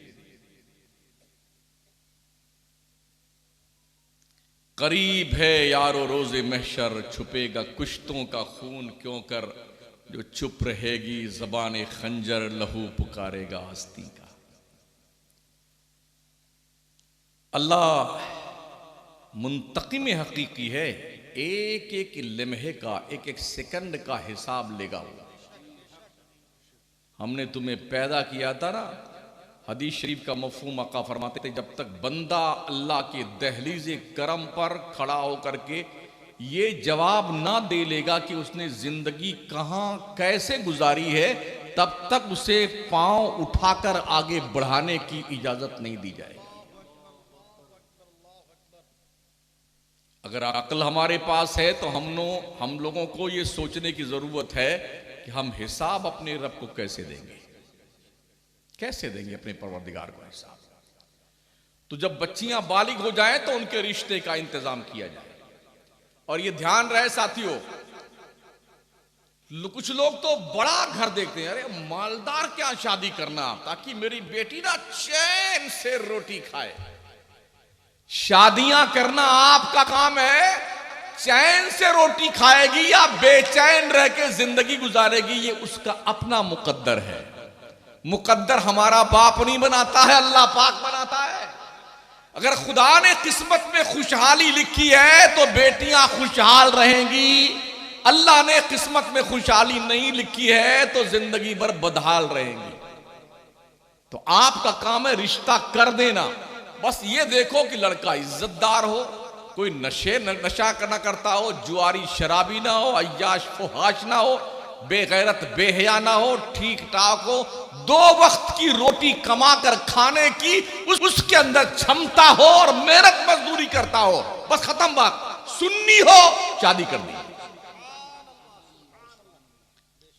करीब है यारो रोजे महशर, छुपेगा कुश्तों का खून क्यों कर, जो चुप रहेगी ज़बाने खंजर, लहू पुकारेगा हस्ती का। अल्लाह मुंतकिम हकीकी है, एक एक लम्हे का, एक एक सेकंड का हिसाब लेगा वो। हमने तुम्हें पैदा किया था ना, हदीस शरीफ का मफहूम आका फरमाते थे, जब तक बंदा अल्लाह के दहलीज़े करम पर खड़ा होकर के ये जवाब ना दे लेगा कि उसने जिंदगी कहां कैसे गुजारी है, तब तक उसे पांव उठाकर आगे बढ़ाने की इजाजत नहीं दी जाएगी। अगर अक्ल हमारे पास है तो हम लोगों को ये सोचने की जरूरत है कि हम हिसाब अपने रब को कैसे देंगे, कैसे देंगे अपने परवरदिगार को हिसाब। तो जब बच्चियां बालिग हो जाएं तो उनके रिश्ते का इंतजाम किया जाए। और ये ध्यान रहे साथियों, कुछ लोग तो बड़ा घर देखते हैं, अरे मालदार क्या शादी करना ताकि मेरी बेटी ना चैन से रोटी खाए। शादियां करना आपका काम है, चैन से रोटी खाएगी या बेचैन रह के जिंदगी गुजारेगी ये उसका अपना मुकद्दर है। मुकद्दर हमारा बाप नहीं बनाता है, अल्लाह पाक बनाता है। अगर खुदा ने किस्मत में खुशहाली लिखी है तो बेटियां खुशहाल रहेंगी, अल्लाह ने किस्मत में खुशहाली नहीं लिखी है तो जिंदगी भर बदहाल रहेंगी। तो आपका काम है रिश्ता कर देना। बस ये देखो कि लड़का इज्जतदार हो, कोई नशा ना करता हो, जुआरी शराबी ना हो, अय्याश फुहाश ना हो, बेगैरत बेहया ना हो, ठीक ठाक हो, 2 वक्त की रोटी कमा कर खाने की उसके अंदर क्षमता हो और मेहनत मजदूरी करता हो, बस खत्म बात। सुन्नी हो, शादी कर दी।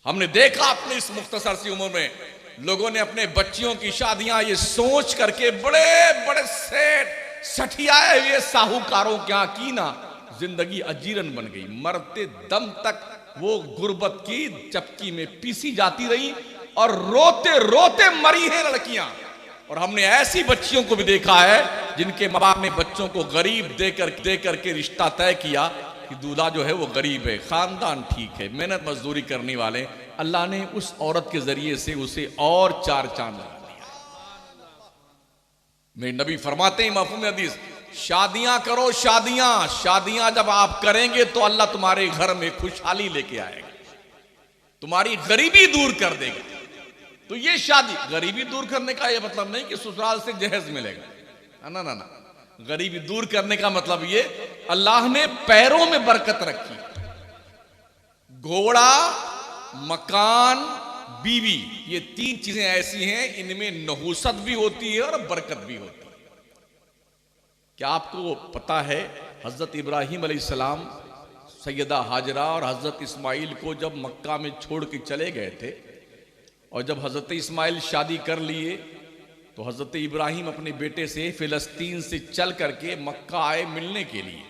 हमने देखा अपनी इस मुख्तसर सी उम्र में लोगों ने अपने बच्चियों की शादियां ये सोच करके बड़े बड़े सेठ सठियाए हुए साहूकारों के यहां की ना, जिंदगी अजीरन बन गई। मरते दम तक वो गुर्बत की चपकी में पीसी जाती रही और रोते रोते मरी हैं लड़कियां। और हमने ऐसी बच्चियों को भी देखा है जिनके मां बाप ने बच्चों को गरीब देकर के रिश्ता तय किया कि दूल्हा जो है वो गरीब है, खानदान ठीक है, मेहनत मजदूरी करने वाले। अल्लाह ने उस औरत के जरिए से उसे और 4 चांद लगा दिया। मेरे नबी फरमाते हैं मफ़हूम हदीस, शादियां करो, शादियां जब आप करेंगे तो अल्लाह तुम्हारे घर में खुशहाली लेके आएगा, तुम्हारी गरीबी दूर कर देगा। तो ये शादी, गरीबी दूर करने का ये मतलब नहीं कि ससुराल से जहेज मिलेगा, ना ना ना। गरीबी दूर करने का मतलब ये अल्लाह ने पैरों में बरकत रखी। घोड़ा, मकान, बीवी, ये तीन चीजें ऐसी हैं, इनमें नहुसत भी होती है और बरकत भी होती है। क्या आपको पता है हजरत इब्राहिम अलैहिस्सलाम सैयदा हाजरा और हजरत इस्माइल को जब मक्का में छोड़ के चले गए थे, और जब हजरत इस्माइल शादी कर लिए तो हजरत इब्राहिम अपने बेटे से फिलिस्तीन से चल करके मक्का आए मिलने के लिए।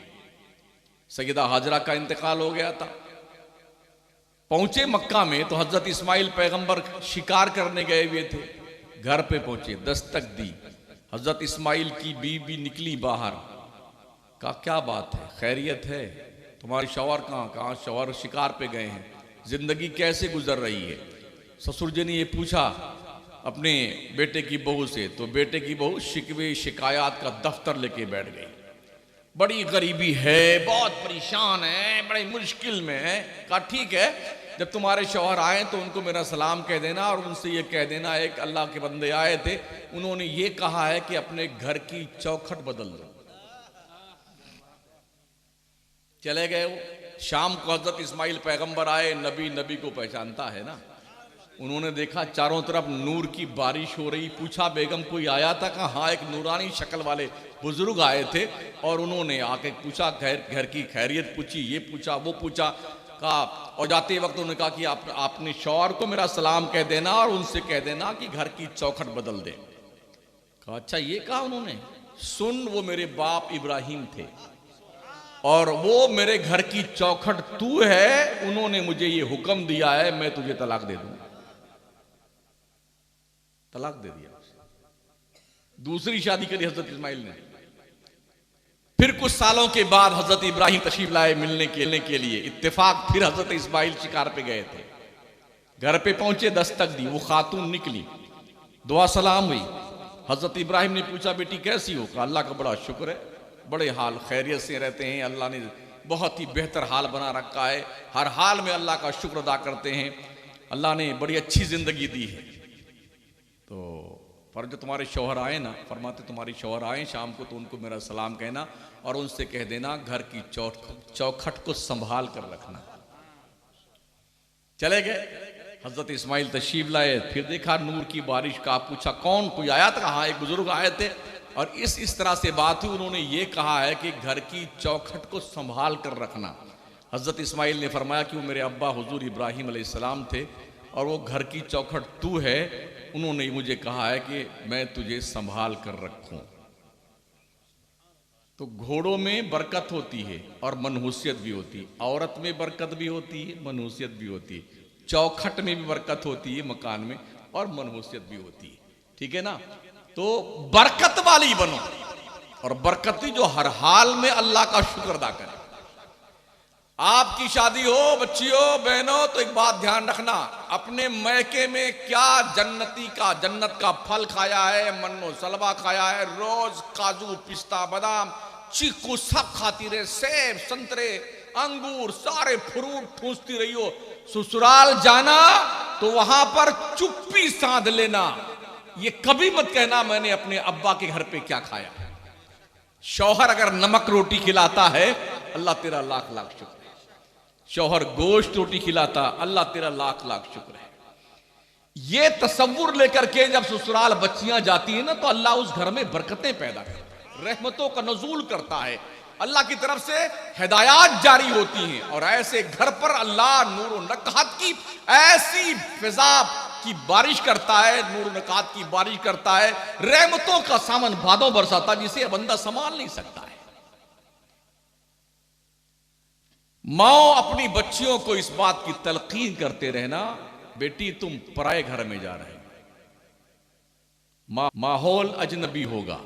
सैयदा हाजरा का इंतकाल हो गया था। पहुंचे मक्का में तो हजरत इस्माइल पैगंबर शिकार करने गए हुए थे। घर पे पहुंचे, दस्तक दी, हजरत इस्माइल की बीवी निकली बाहर। कहा क्या बात है, खैरियत है, तुम्हारे शौहर कहाँ? कहाँ शौहर शिकार पे गए हैं, जिंदगी कैसे गुजर रही है? ससुर जी ने ये पूछा अपने बेटे की बहू से, तो बेटे की बहू शिकवे शिकायत का दफ्तर लेके बैठ गई। बड़ी गरीबी है, बहुत परेशान है, बड़े मुश्किल में है। कहा ठीक है, जब तुम्हारे शौहर आए तो उनको मेरा सलाम कह देना और उनसे ये कह देना एक अल्लाह के बंदे आए थे, उन्होंने ये कहा है कि अपने घर की चौखट बदल दो। चले गए वो। शाम को हजरत इस्माइल पैगंबर आए, नबी नबी को पहचानता है ना। उन्होंने देखा चारों तरफ नूर की बारिश हो रही। पूछा बेगम कोई आया था? कहा हाँ, एक नूरानी शक्ल वाले बुजुर्ग आए थे और उन्होंने आके पूछा, घर की खैरियत पूछी, ये पूछा वो पूछा। कहा और जाते वक्त उन्होंने कहा कि आपने शौहर को मेरा सलाम कह देना और उनसे कह देना कि घर की चौखट बदल दे। कहा अच्छा ये कहा उन्होंने? सुन, वो मेरे बाप इब्राहिम थे और वो मेरे घर की चौखट तू है, उन्होंने मुझे ये हुक्म दिया है, मैं तुझे तलाक दे दूंगा। तलाक दे दिया। दूसरी शादी करी हजरत इस्माइल ने। फिर कुछ सालों के बाद हजरत इब्राहिम तशरीफ लाए मिलने के लिए। इत्तेफाक फिर हजरत इस्माइल शिकार पे गए थे। घर पे पहुंचे, दस्तक दी, वो खातून निकली, दुआ सलाम हुई। हजरत इब्राहिम ने पूछा बेटी कैसी हो? कहा अल्लाह का बड़ा शुक्र है, बड़े हाल खैरियत से रहते हैं, अल्लाह ने बहुत ही बेहतर हाल बना रखा है, हर हाल में अल्लाह का शुक्र अदा करते हैं, अल्लाह ने बड़ी अच्छी जिंदगी दी है। तो पर जो तुम्हारे शौहर आए ना, फरमाते तुम्हारे शौहर आए शाम को तो उनको मेरा सलाम कहना और उनसे कह देना घर की चौखट को संभाल कर रखना। चले गए। हजरत इस्माइल तशरीफ लाए, फिर देखा नूर की बारिश का। पूछा कौन, कोई आया था? हाँ एक बुजुर्ग आए थे और इस तरह से बात हुई। उन्होंने ये कहा है कि घर की चौखट को संभाल कर रखना। हजरत इस्माइल ने फरमाया कि वो मेरे अब्बा हुजूर इब्राहिम अलैहिस्सलाम थे और वो घर की चौखट तू है, उन्होंने मुझे कहा है कि मैं तुझे संभाल कर रखूं। तो घोड़ों में बरकत होती है और मनहूसियत भी होती है, औरत में बरकत भी होती है, मनहूसियत भी होती है, चौखट में भी बरकत होती है मकान में और मनहूसियत भी होती है। ठीक है ना? तो बरकत वाली बनो और बरकती जो हर हाल में अल्लाह का शुक्र अदा करे। आपकी शादी हो बच्चियों बहनों तो एक बात ध्यान रखना, अपने मैके में क्या जन्नत का फल खाया है, मन्नो सलवा खाया है, रोज काजू पिस्ता बादाम चीकू सब खाती रहे, सेब संतरे अंगूर सारे फ्रूट ठूसती रही हो। ससुराल जाना तो वहां पर चुप्पी साध लेना, ये कभी मत कहना मैंने अपने अब्बा के घर पे क्या खाया। शौहर अगर नमक रोटी खिलाता है अल्लाह तेरा लाख लाख शुक्र है, शौहर गोश्त रोटी खिलाता अल्लाह तेरा लाख लाख शुक्र है। ये तसव्वुर लेकर के जब ससुराल बच्चियां जाती हैं ना तो अल्लाह उस घर में बरकतें पैदा करता है, रहमतों का नज़ूल करता है, अल्लाह की तरफ से हिदायत जारी होती हैं और ऐसे घर पर अल्लाह नूर व नकहत की ऐसी फिजा की बारिश करता है, नूर नकात की बारिश करता है, रहमतों का सामन भादों बरसाता जिसे बंदा संभाल नहीं सकता है। माओ अपनी बच्चियों को इस बात की तलकीन करते रहना, बेटी तुम पराए घर में जा रहे हो, माहौल अजनबी होगा,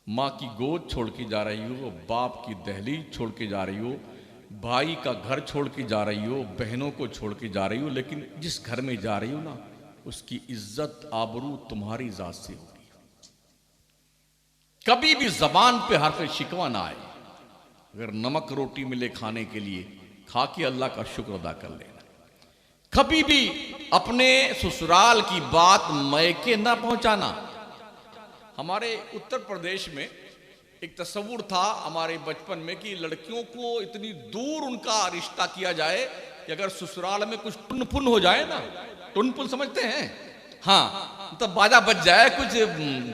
मां की गोद छोड़ के जा रही हो, बाप की दहलीज छोड़ के जा रही हो, भाई का घर छोड़ के जा रही हो, बहनों को छोड़ के जा रही हो, लेकिन जिस घर में जा रही हो ना उसकी इज्जत आबरू तुम्हारी जात से होगी। कभी भी जबान पे हर्फ शिकवा ना आए। अगर नमक रोटी मिले खाने के लिए खा के अल्लाह का शुक्र अदा कर लेना। कभी भी अपने ससुराल की बात मैके ना पहुंचाना। हमारे उत्तर प्रदेश में एक तस्वुर था हमारे बचपन में कि लड़कियों को इतनी दूर उनका रिश्ता किया जाए कि अगर ससुराल में कुछ टुनपुन हो जाए ना, टुनपुन समझते हैं, हाँ, तो बाजा बज जाए, कुछ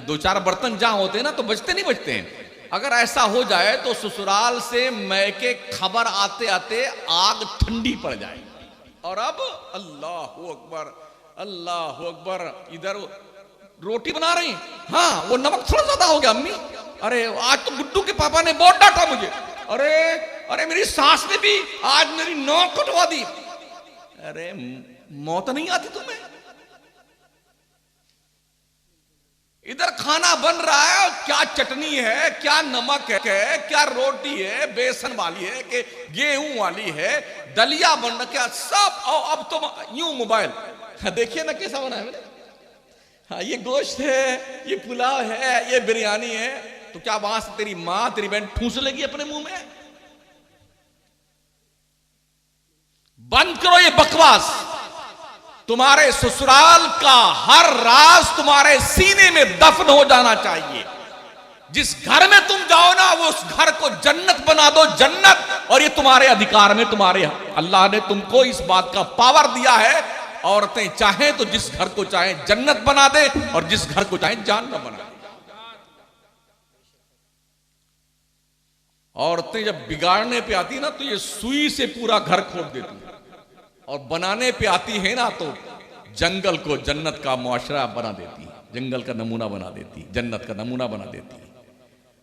दो चार बर्तन जहां होते हैं ना तो बजते नहीं बजते हैं, अगर ऐसा हो जाए तो ससुराल से मैके खबर आते आते आग ठंडी पड़ जाए। और अब अल्लाह अकबर, अल्लाह अकबर, इधर रोटी बना रही, हाँ वो नमक थोड़ा ज्यादा हो गया अम्मी, अरे आज तो गुड्डू के पापा ने बहुत डांटा मुझे, अरे अरे मेरी सास ने भी आज मेरी नौक कटवा दी। अरे मौत नहीं आती तुम्हें? इधर खाना बन रहा है, क्या चटनी है, क्या नमक है, क्या रोटी है, बेसन वाली है कि गेहूं वाली है, दलिया बन रहा, क्या सब। अब तो यूं मोबाइल, देखिए ना कैसा बना है मैंने, हाँ ये गोश्त है, ये पुलाव है, ये बिरयानी है, तो क्या वहां से तेरी मां तेरी बहन ठूस लेगी अपने मुंह में? बंद करो ये बकवास। तुम्हारे ससुराल का हर राज तुम्हारे सीने में दफन हो जाना चाहिए। जिस घर में तुम जाओ ना, वो उस घर को जन्नत बना दो, जन्नत। और ये तुम्हारे अधिकार में, तुम्हारे अल्लाह ने तुमको इस बात का पावर दिया है। औरतें चाहें तो जिस घर को चाहें जन्नत बना दे, और जिस घर को चाहें जहन्नम बना दे। औरतें जब बिगाड़ने पे आती ना तो ये सुई से पूरा घर खोद देती है, और बनाने पे आती है ना तो जंगल को जन्नत का मुआशरा बना देती है, जंगल का नमूना बना देती है, जन्नत का नमूना बना देती है।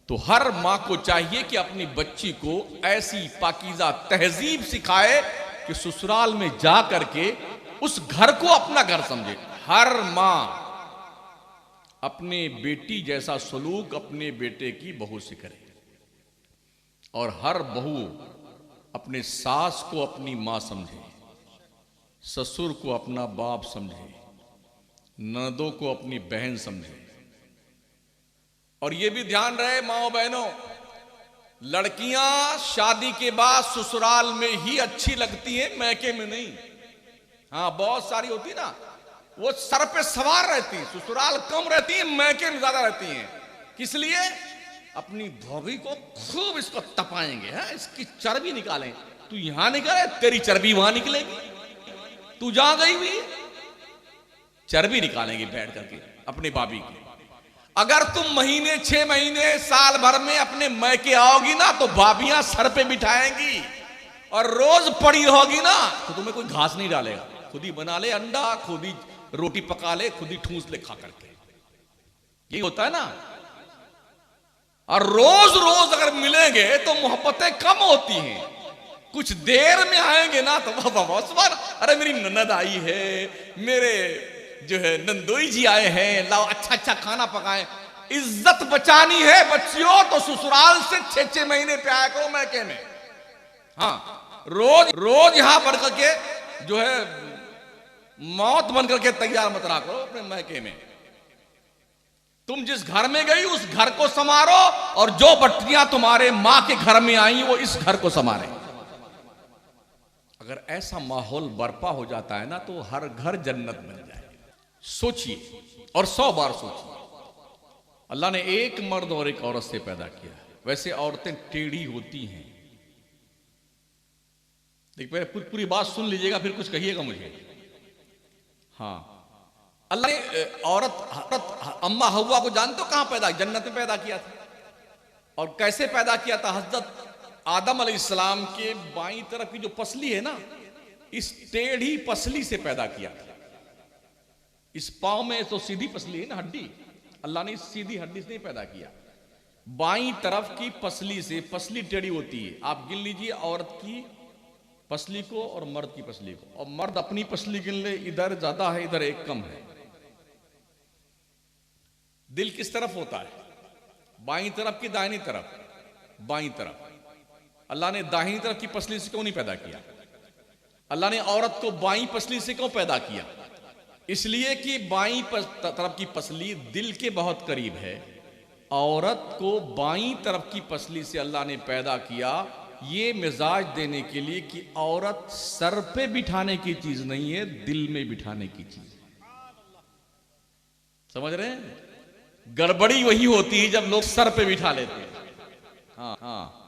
तो हर मां को चाहिए कि अपनी बच्ची को ऐसी पाकीज़ा तहजीब सिखाए कि ससुराल में जा करके उस घर को अपना घर समझे। हर मां अपने बेटी जैसा सलूक अपने बेटे की बहू से करे, और हर बहू अपने सास को अपनी मां समझे, ससुर को अपना बाप समझे, ननदों को अपनी बहन समझे। और यह भी ध्यान रहे माओ बहनों, लड़कियां शादी के बाद ससुराल में ही अच्छी लगती हैं, मैके में नहीं। हाँ बहुत सारी होती ना, वो सर पे सवार रहती, ससुराल कम रहती है, मैके में ज्यादा रहती हैं। किस लिए? अपनी धोबी को खूब इसको तपाएंगे, है इसकी चर्बी निकालें। तू यहां निकाले, तेरी चर्बी वहां निकलेगी। तू जहां गई हुई चर्बी निकालेंगे बैठ करके अपने भाभी की। अगर तुम महीने 6 महीने साल भर में अपने मैके आओगी ना तो भाभियां सर पे बिठाएंगी, और रोज पड़ी रहोगी ना तो तुम्हें कोई घास नहीं डालेगा। खुद ही बना ले अंडा, खुद ही रोटी पका ले, खुद ही ठूस ले खा करके। यही होता है ना। और रोज रोज अगर मिलेंगे तो मोहब्बतें कम होती हैं। कुछ देर में आएंगे ना तो वाह, अरे मेरी ननद आई है, मेरे जो है नंदोई जी आए हैं, लाओ अच्छा अच्छा खाना पकाएं। इज्जत बचानी है बच्चियों तो ससुराल से 6-6 महीने पे आया करो मैके में। हाँ रोज रोज यहां बढ़ करके जो है मौत बन करके तैयार मत रहा करो अपने मैके में। तुम जिस घर में गई उस घर को संवारो, और जो बट्टियां तुम्हारे मां के घर में आई वो इस घर को संवारे। अगर ऐसा माहौल बर्पा हो जाता है ना तो हर घर जन्नत बन जाए। सोचिए और 100 बार सोचिए। अल्लाह ने एक मर्द और एक औरत से पैदा किया। वैसे औरतें टेढ़ी होती हैं। देखिए पूरी बात सुन लीजिएगा, फिर कुछ कहिएगा मुझे। हाँ अल्लाह ने औरत अम्मा हव्वा को जानते हो कहां पैदा? जन्नत में पैदा किया था। और कैसे पैदा किया था? हजरत आदम अलैहिस्सलाम के बाईं तरफ की जो पसली है ना, इस टेढ़ी पसली से पैदा किया था। इस पांव में तो सीधी पसली है ना, हड्डी, अल्लाह ने इस सीधी हड्डी से नहीं पैदा किया। बाईं तरफ की पसली से, पसली टेढ़ी होती है। आप गिन लीजिए औरत की पसली को और मर्द की पसली को, और मर्द अपनी पसली गिन ले, इधर ज्यादा है इधर एक कम है। दिल किस तरफ होता है? बाईं तरफ की दाहिनी तरफ? बाईं तरफ। अल्लाह ने दाहिनी तरफ की पसली से क्यों नहीं पैदा किया? अल्लाह ने औरत को बाईं पसली से क्यों पैदा किया? इसलिए कि बाईं तरफ की पसली दिल के बहुत करीब है। औरत को बाईं तरफ की पसली से अल्लाह ने पैदा किया ये मिजाज देने के लिए कि औरत सर पे बिठाने की चीज नहीं है, दिल में बिठाने की चीज है। समझ रहे हैं? गड़बड़ी वही होती है जब लोग सर पे बिठा लेते हैं। हाँ हाँ।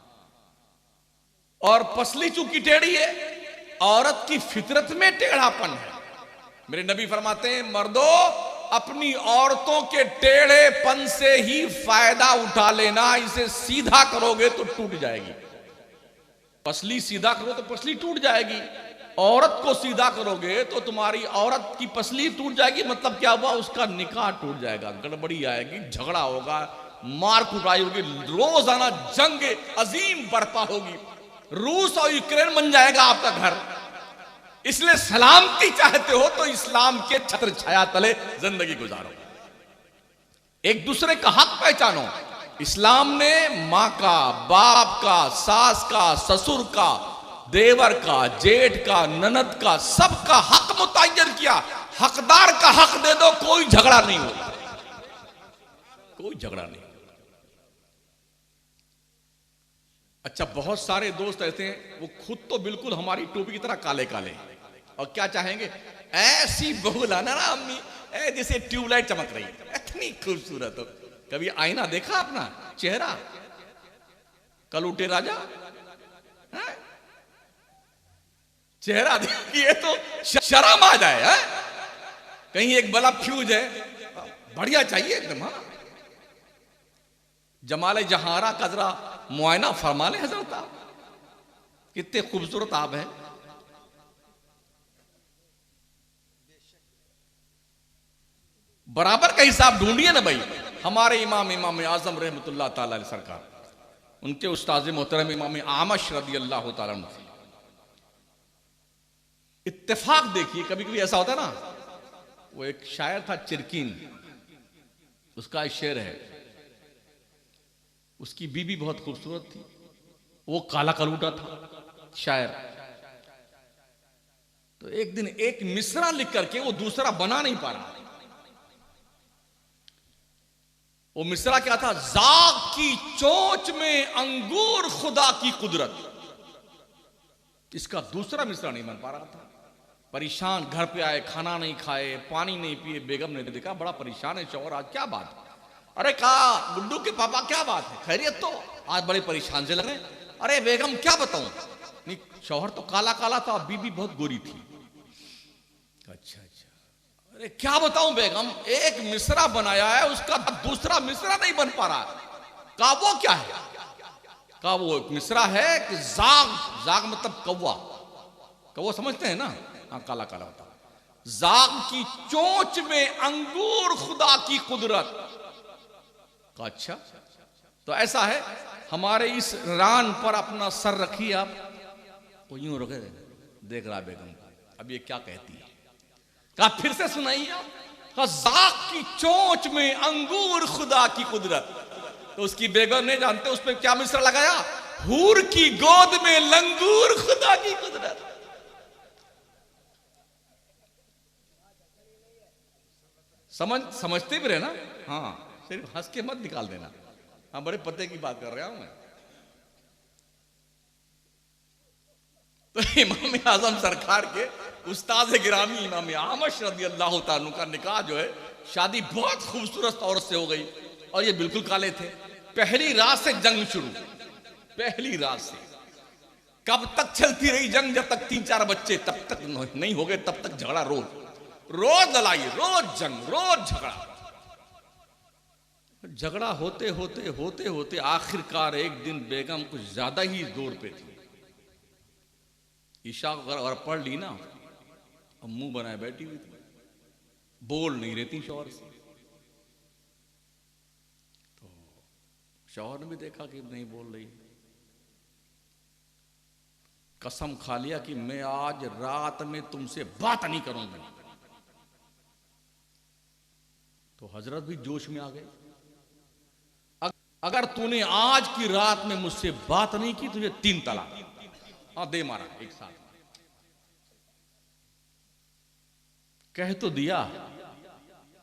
और पसली चूंकि टेढ़ी है औरत की फितरत में टेढ़ापन है। मेरे नबी फरमाते हैं, मर्दों अपनी औरतों के टेढ़ेपन से ही फायदा उठा लेना, इसे सीधा करोगे तो टूट जाएगी। पसली सीधा करो तो पसली टूट जाएगी, औरत को सीधा करोगे तो तुम्हारी औरत की पसली टूट जाएगी। मतलब क्या हुआ, उसका निकाह टूट जाएगा, गड़बड़ी आएगी, झगड़ा होगा, मार कुटाई होगी, रोजाना जंग अजीम बर्पा होगी, रूस और यूक्रेन बन जाएगा आपका घर। इसलिए सलामती चाहते हो तो इस्लाम के छत्र छाया तले जिंदगी गुजारो, एक दूसरे का हक पहचानो। इस्लाम ने मां का, बाप का, सास का, ससुर का, देवर का, जेठ का, ननद का, सबका हक मुतय्यन किया। हकदार का हक दे दो, कोई झगड़ा नहीं होता, कोई झगड़ा नहीं। अच्छा, बहुत सारे दोस्त ऐसे हैं, वो खुद तो बिल्कुल हमारी टोपी की तरह काले काले, और क्या चाहेंगे, ऐसी बहू लाना ना अम्मी, जैसे ट्यूबलाइट चमक रही, इतनी खूबसूरत हो। कभी आईना देखा अपना चेहरा? कल उठे राजा, है? चेहरा देखिए तो शर्म आ जाए, है? कहीं एक बल्ब फ्यूज है, बढ़िया चाहिए एकदम। हाँ, जमाले जहारा का जरा मुआयना फरमा ले हजरत, आप कितने खूबसूरत आप हैं। बराबर का हिसाब ढूंढिए ना भाई। हमारे इमाम आजम रहमतुल्लाह ताला अलैह सरकार, उनके उस्ताद मोहतरम इमाम आमश रदी अल्लाह ताला अन्हु, इत्तेफाक देखिए, कभी कभी ऐसा होता है ना। वो एक शायर था चिरकीन, उसका शेर है, उसकी बीबी बहुत खूबसूरत थी, वो काला कलूटा था शायर। तो एक दिन एक मिसरा लिख करके वो दूसरा बना नहीं पा रहा। वो मिसरा क्या था, जाग की चोंच में अंगूर खुदा की कुदरत। इसका दूसरा मिसरा नहीं बन पा रहा था। परेशान, घर पे आए, खाना नहीं खाए, पानी नहीं पिए, बेगम ने देखा बड़ा परेशान है शौहर, आज क्या बात है? अरे कहा, गुड्डू के पापा क्या बात है, खैरियत? तो आज बड़े परेशान से लग रहे। अरे बेगम क्या बताऊं, नहीं शौहर तो काला काला था, बीबी बहुत गोरी थी। अच्छा अच्छा, अरे क्या बताऊं बेगम, एक मिसरा बनाया है, उसका दूसरा मिसरा नहीं बन पा रहा। कहा वो क्या है? कहा वो एक मिसरा है कि जाग, जाग मतलब कौवा, कौवा समझते हैं ना? हाँ, काला काला होता। जाग की चोंच में अंगूर खुदा की कुदरत। अच्छा, तो ऐसा है, हमारे इस रान पर अपना सर रखिए आप, वो यूं रखे, देख रहा बेगम, अब ये क्या कहती है? कहा फिर से सुनाइए आप। कहा जाग की चोंच में अंगूर खुदा की कुदरत। तो उसकी बेगम ने, जानते उस पर क्या मिसरा लगाया? हूर की गोद में लंगूर खुदा की कुदरत। समझते भी रहे ना? हाँ, सिर्फ हंस के मत निकाल देना। हाँ, बड़े पते की बात कर रहा हूं मैं। तो इमाम आजम सरकार के उस्ताद गिरामी इमाम आमश रदी अल्लाह ताला का निकाह जो है, शादी बहुत खूबसूरत औरत से हो गई, और ये बिल्कुल काले थे। पहली रात से जंग शुरू, पहली रात से। कब तक चलती रही जंग? जब तक 3-4 बच्चे तब तक नहीं हो गए, तब तक झगड़ा, रोज लड़ाई, रोज जंग, रोज झगड़ा। झगड़ा होते होते होते होते आखिरकार एक दिन बेगम कुछ ज्यादा ही जोर पे थी। ईशा अगर पढ़ ली ना, अब मुंह बनाए बैठी हुई थी, बोल नहीं रहती शौहर से। तो शौहर ने भी देखा कि नहीं बोल रही, कसम खा लिया कि मैं आज रात में तुमसे बात नहीं करूंगा। तो हजरत भी जोश में आ गए, अगर तूने आज की रात में मुझसे बात नहीं की, तुझे 3 तलाक। हाँ, दे मारा एक साथ, कह तो दिया,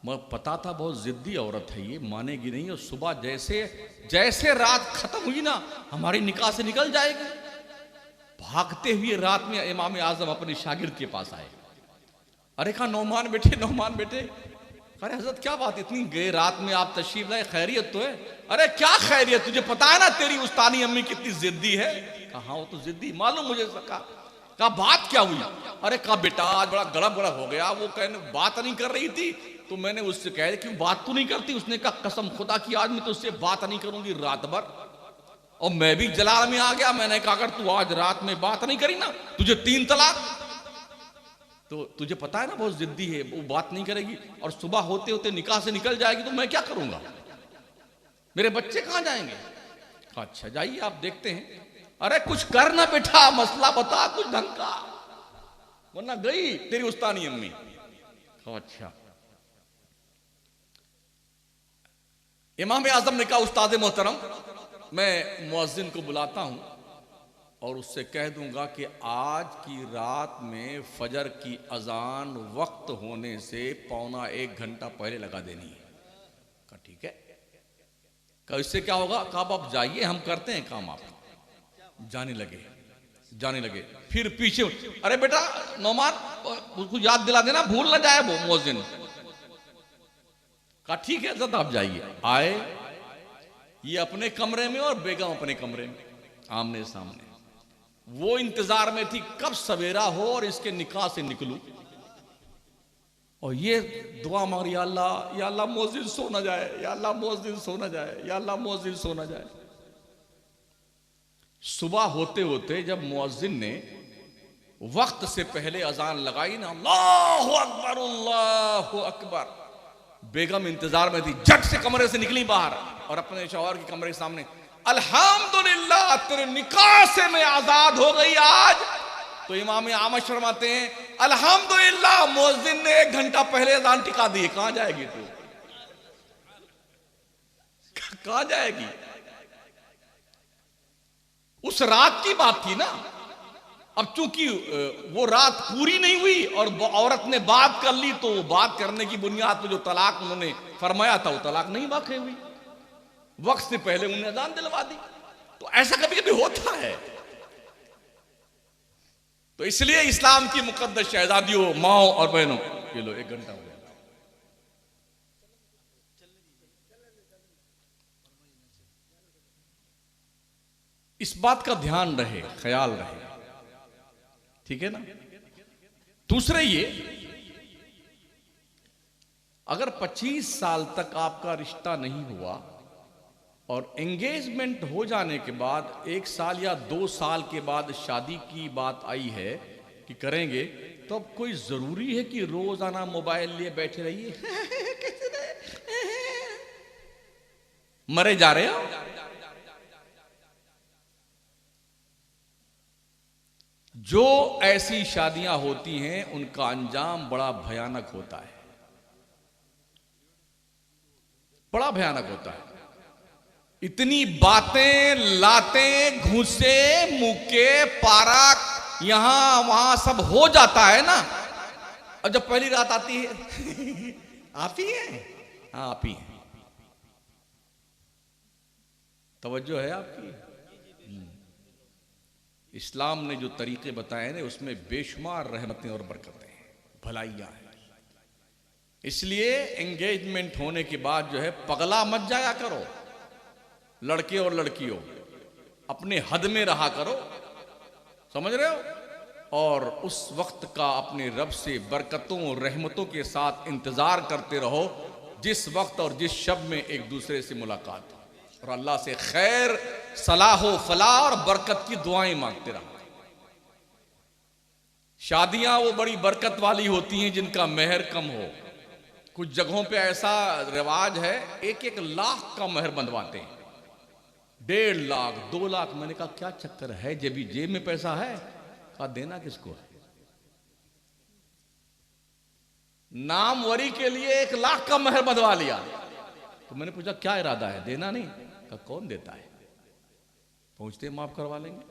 मैं पता था बहुत जिद्दी औरत है, ये मानेगी नहीं, और सुबह जैसे जैसे रात खत्म हुई ना, हमारी निकाह से निकल जाएगी। भागते हुए रात में इमाम आजम अपने शागिर्द के पास आए। अरे कहा, नौमान बेटे, नौमान बेटे। अरे हजरत क्या बात, इतनी गए रात में आप तशरीफ लाए, खैरियत तो है? अरे क्या खैरियत, तुझे पता है ना तेरी उस्तानी अम्मी कितनी जिद्दी है। कहा वो तो जिद्दी मालूम मुझे सका। कहा बात क्या हुई? अरे कहा बेटा आज बड़ा गड़बड़ हो गया, वो कहने बात नहीं कर रही थी तो मैंने उससे कह दिया क्यों बात तो नहीं करती? उसने कहा कसम खुदा की आज मैं तो उससे बात नहीं करूंगी रात भर। और मैं भी जलाल में आ गया, मैंने कहा अगर तू आज रात में बात नहीं करी ना तुझे 3 तलाक। तो तुझे पता है ना बहुत जिद्दी है, वो बात नहीं करेगी और सुबह होते होते निकाह से निकल जाएगी तो मैं क्या करूंगा, मेरे बच्चे कहां जाएंगे? अच्छा जाइए आप देखते हैं। अरे कुछ कर ना बेटा, मसला बता कुछ ढंग का, वरना गई तेरी उस्तानी अम्मी। अच्छा इमाम आजम ने कहा उस्ताद मोहतरम मैं मुअज्जिन को बुलाता हूं और उससे कह दूंगा कि आज की रात में फजर की अजान वक्त होने से 1.25 घंटा पहले लगा देनी है। कहा ठीक है। कहा इससे क्या होगा? कहा आप जाइए हम करते हैं काम। आप जाने लगे फिर पीछे, अरे बेटा नौमान उसको याद दिला देना भूल ना जाए वो मुअज्जिन। कहा ठीक है हज़रत आप जाइए। आए ये अपने कमरे में और बेगम अपने कमरे में आमने सामने। वो इंतजार में थी कब सवेरा हो और इसके निकाह से निकलूं, और ये दुआ मांग या अल्लाह मुअज्जिन सो ना जाए, या अल्लाह मुअज्जिन सो ना जाए, या अल्लाह मुअज्जिन सो ना जाए। सुबह होते होते जब मुअज्जिन ने वक्त से पहले अजान लगाई ना, अल्लाहु अकबर अल्लाहु अकबर, बेगम इंतजार में थी, झट से कमरे से निकली बाहर और अपने शौहर के कमरे के सामने, अल्हम्दुलिल्लाह तेरे निकाह से मैं आजाद हो गई आज। तो इमाम आमश फरमाते हैं अल्हम्दुलिल्लाह मुअज्जिन ने 1 घंटा पहले अजान टिका दी। कहां जाएगी तू, कहां जाएगी? उस रात की बात थी ना। अब चूंकि वो रात पूरी नहीं हुई और औरत ने बात कर ली तो बात करने की बुनियाद पर जो तलाक उन्होंने फरमाया था वो तलाक नहीं वाकई हुई, वक्त से पहले उन्हें अजान दिलवा दी। तो ऐसा कभी कभी होता है। तो इसलिए इस्लाम की मुकद्दस शहजादियों, माओ और बहनों, ये लो 1 घंटा हो गया। इस बात का ध्यान रहे, ख्याल रहे, ठीक है ना। दूसरे ये, अगर 25 साल तक आपका रिश्ता नहीं हुआ और एंगेजमेंट हो जाने के बाद 1 साल या 2 साल के बाद शादी की बात आई है कि करेंगे, तो अब कोई जरूरी है कि रोजाना मोबाइल लिए बैठे रहिए मरे जा रहे हो। जो ऐसी शादियां होती हैं उनका अंजाम बड़ा भयानक होता है, बड़ा भयानक होता है। इतनी बातें, लातें, घूसे, मुक्के, पारा यहां वहां सब हो जाता है ना। और जब पहली रात आती है आप ही हैं, हाँ आप ही हैं, तवज्जो है आपकी। इस्लाम ने जो तरीके बताए ना उसमें बेशुमार रहमतें और बरकतें हैं, भलाइयां हैं। इसलिए एंगेजमेंट होने के बाद जो है पगला मत जाया करो, लड़के और लड़कियों अपने हद में रहा करो, समझ रहे हो। और उस वक्त का अपने रब से बरकतों और रहमतों के साथ इंतजार करते रहो जिस वक्त और जिस शब में एक दूसरे से मुलाकात हो, और अल्लाह से खैर, सलाह, फलाह और बरकत की दुआएं मांगते रहो। शादियां वो बड़ी बरकत वाली होती हैं जिनका मेहर कम हो। कुछ जगहों पे ऐसा रिवाज है 1-1 लाख का मेहर बंधवाते हैं, 1.5 लाख 2 लाख। मैंने कहा क्या चक्कर है, जेब में पैसा है? कहा देना किसको है? नामवरी के लिए 1 लाख का मेहर बंधवा लिया। तो मैंने पूछा क्या इरादा है, देना नहीं? कहा कौन देता है, पहुंचते माफ करवा लेंगे।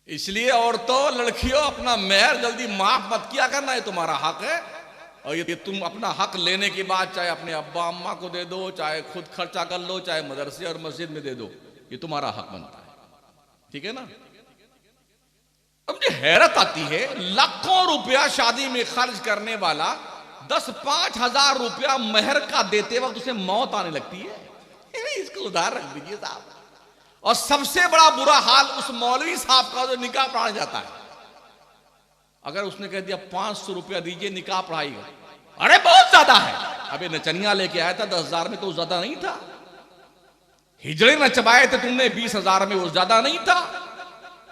इसलिए औरतों, लड़कियों, अपना मेहर जल्दी माफ मत किया करना, ये तुम्हारा हक है। और ये तुम अपना हक लेने के बाद चाहे अपने अब्बा अम्मा को दे दो, चाहे खुद खर्चा कर लो, चाहे मदरसे और मस्जिद में दे दो, ये तुम्हारा हक बनता है, ठीक है ना। अब मुझे हैरत आती है, लाखों रुपया शादी में खर्च करने वाला 10-5 हजार रुपया मेहर का देते वक्त उसे मौत आने लगती है। इसको उधार रख दीजिए साहब। और सबसे बड़ा बुरा हाल उस मौलवी साहब का जो निकाह पढ़ाने जाता है। अगर उसने कह दिया 500 रुपया दीजिए निकाह पढ़ाइएगा, अरे बहुत ज्यादा है। अबे नचनिया लेके आया था 10,000 में, तो ज्यादा नहीं था। हिजड़े नचवाए थे तुमने 20,000 में, वो ज्यादा नहीं था।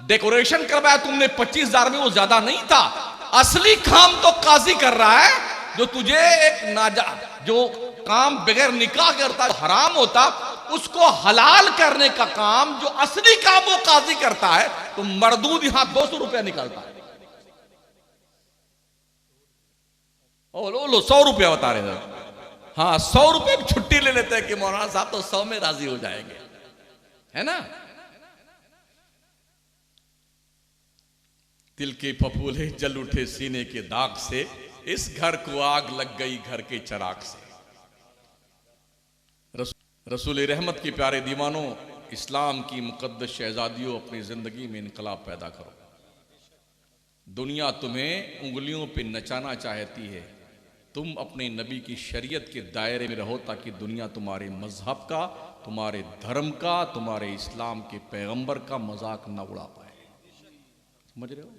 डेकोरेशन करवाया तुमने 25,000 में, वो ज्यादा नहीं था। असली काम तो काजी कर रहा है, जो तुझे एक जो काम बगैर निकाह करता हराम होता, उसको हलाल करने का काम जो असली काम वो काजी करता है, तो मरदूद यहां 200 रुपया निकलता है। ओ लो 100 रुपया बता रहे थे। हाँ 100 रुपये की छुट्टी ले लेते हैं कि मौलाना साहब तो 100 में राजी हो जाएंगे, है ना। दिल के फफूले जल उठे सीने के दाग से, इस घर को आग लग गई घर के चराग से। रसूल रहमत के प्यारे दीवानों, इस्लाम की मुकद्दस शहजादियों, अपनी जिंदगी में इनकलाब पैदा करो। दुनिया तुम्हें उंगलियों पे नचाना चाहती है, तुम अपने नबी की शरीयत के दायरे में रहो, ताकि दुनिया तुम्हारे मजहब का, तुम्हारे धर्म का, तुम्हारे इस्लाम के पैगंबर का मजाक न उड़ा पाए। समझ रहे हो।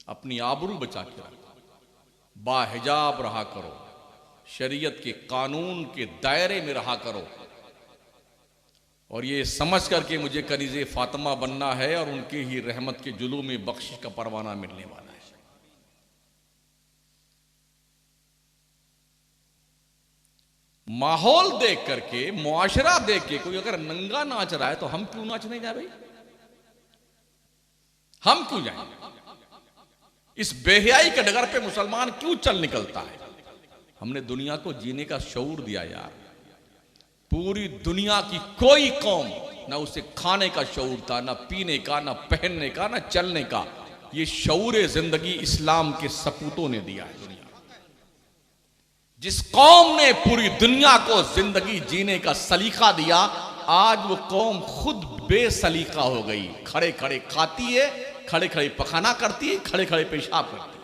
अपनी आबरू बचा के रखो, बाहिजाब रहा करो, शरीयत के कानून के दायरे में रहा करो, और ये समझ करके मुझे कनीज़े फातिमा बनना है और उनके ही रहमत के जुलूम में बख्शिश का परवाना मिलने वाला है। माहौल देख करके, मुआशरा देख के कोई अगर नंगा नाच रहा है तो हम क्यों नाचने जाए भाई? हम क्यों जाए? इस बेहयाई के डगर पे मुसलमान क्यों चल निकलता है? हमने दुनिया को जीने का शऊर दिया यार। पूरी दुनिया की कोई कौम ना उसे खाने का शऊर था, ना पीने का, ना पहनने का, ना चलने का। ये शऊर जिंदगी इस्लाम के सपूतों ने दिया है। दुनिया जिस कौम ने पूरी दुनिया को जिंदगी जीने का सलीका दिया, आज वो कौम खुद बेसलीका हो गई। खड़े खड़े खाती है, खड़े खड़े पखाना करती है, खड़े खड़े पेशाब करती है।